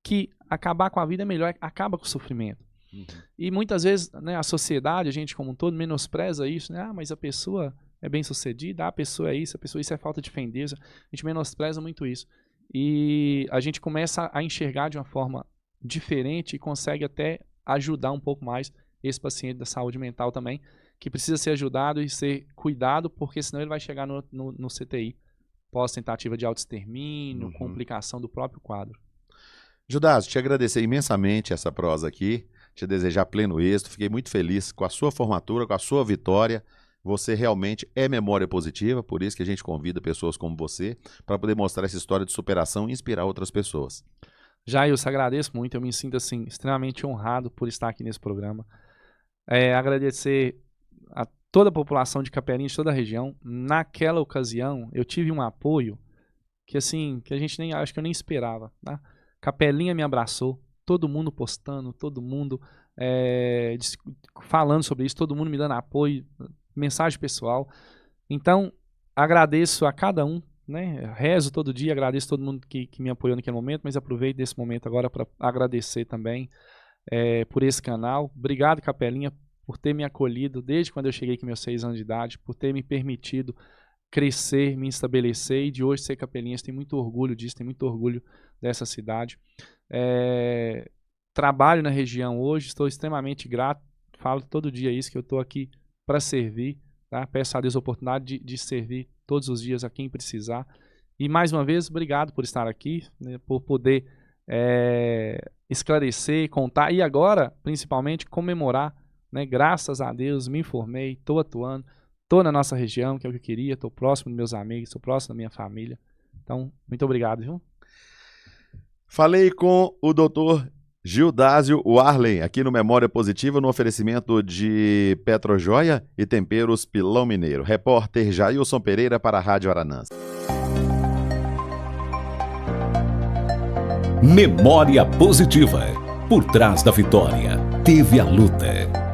que acabar com a vida é melhor, acaba com o sofrimento. Uhum. E muitas vezes, né, a sociedade, a gente como um todo, menospreza isso, né? Mas a pessoa é bem sucedida, a pessoa é isso, isso é falta de fendeza. A gente menospreza muito isso. E a gente começa a enxergar de uma forma diferente e consegue até ajudar um pouco mais esse paciente da saúde mental também, que precisa ser ajudado e ser cuidado, porque senão ele vai chegar no CTI, pós-tentativa de autoextermínio, complicação do próprio quadro. Judásio, te agradecer imensamente essa prosa aqui, te desejar pleno êxito, fiquei muito feliz com a sua formatura, com a sua vitória. Você realmente é memória positiva, por isso que a gente convida pessoas como você para poder mostrar essa história de superação e inspirar outras pessoas. Jailson, agradeço muito, eu me sinto assim extremamente honrado por estar aqui nesse programa. Agradecer a toda a população de Capelinha, de toda a região. Naquela ocasião, eu tive um apoio que assim, que a gente acho que eu nem esperava, tá? Capelinha me abraçou, todo mundo postando, todo mundo falando sobre isso, todo mundo me dando apoio, mensagem pessoal. Então, agradeço a cada um, né? Rezo todo dia, agradeço todo mundo que me apoiou naquele momento, mas aproveito desse momento agora para agradecer também por esse canal. Obrigado, Capelinha, por ter me acolhido desde quando eu cheguei com meus 6 anos de idade, por ter me permitido crescer, me estabelecer, e de hoje ser capelinhas, tenho muito orgulho disso, tenho muito orgulho dessa cidade. Trabalho na região hoje, estou extremamente grato, falo todo dia isso, que eu estou aqui para servir, tá? Peço a Deus a oportunidade de servir todos os dias a quem precisar. E mais uma vez, obrigado por estar aqui, né, por poder esclarecer, contar e agora, principalmente, comemorar, né? Graças a Deus, me formei, estou atuando, estou na nossa região, que é o que eu queria, estou próximo dos meus amigos, estou próximo da minha família. Então, muito obrigado, viu? Falei com o doutor Gildásio Warlen, aqui no Memória Positiva, no oferecimento de Petrojoia e Temperos Pilão Mineiro. Repórter Jailson Pereira para a Rádio Aranãs. Memória Positiva. Por trás da vitória, teve a luta.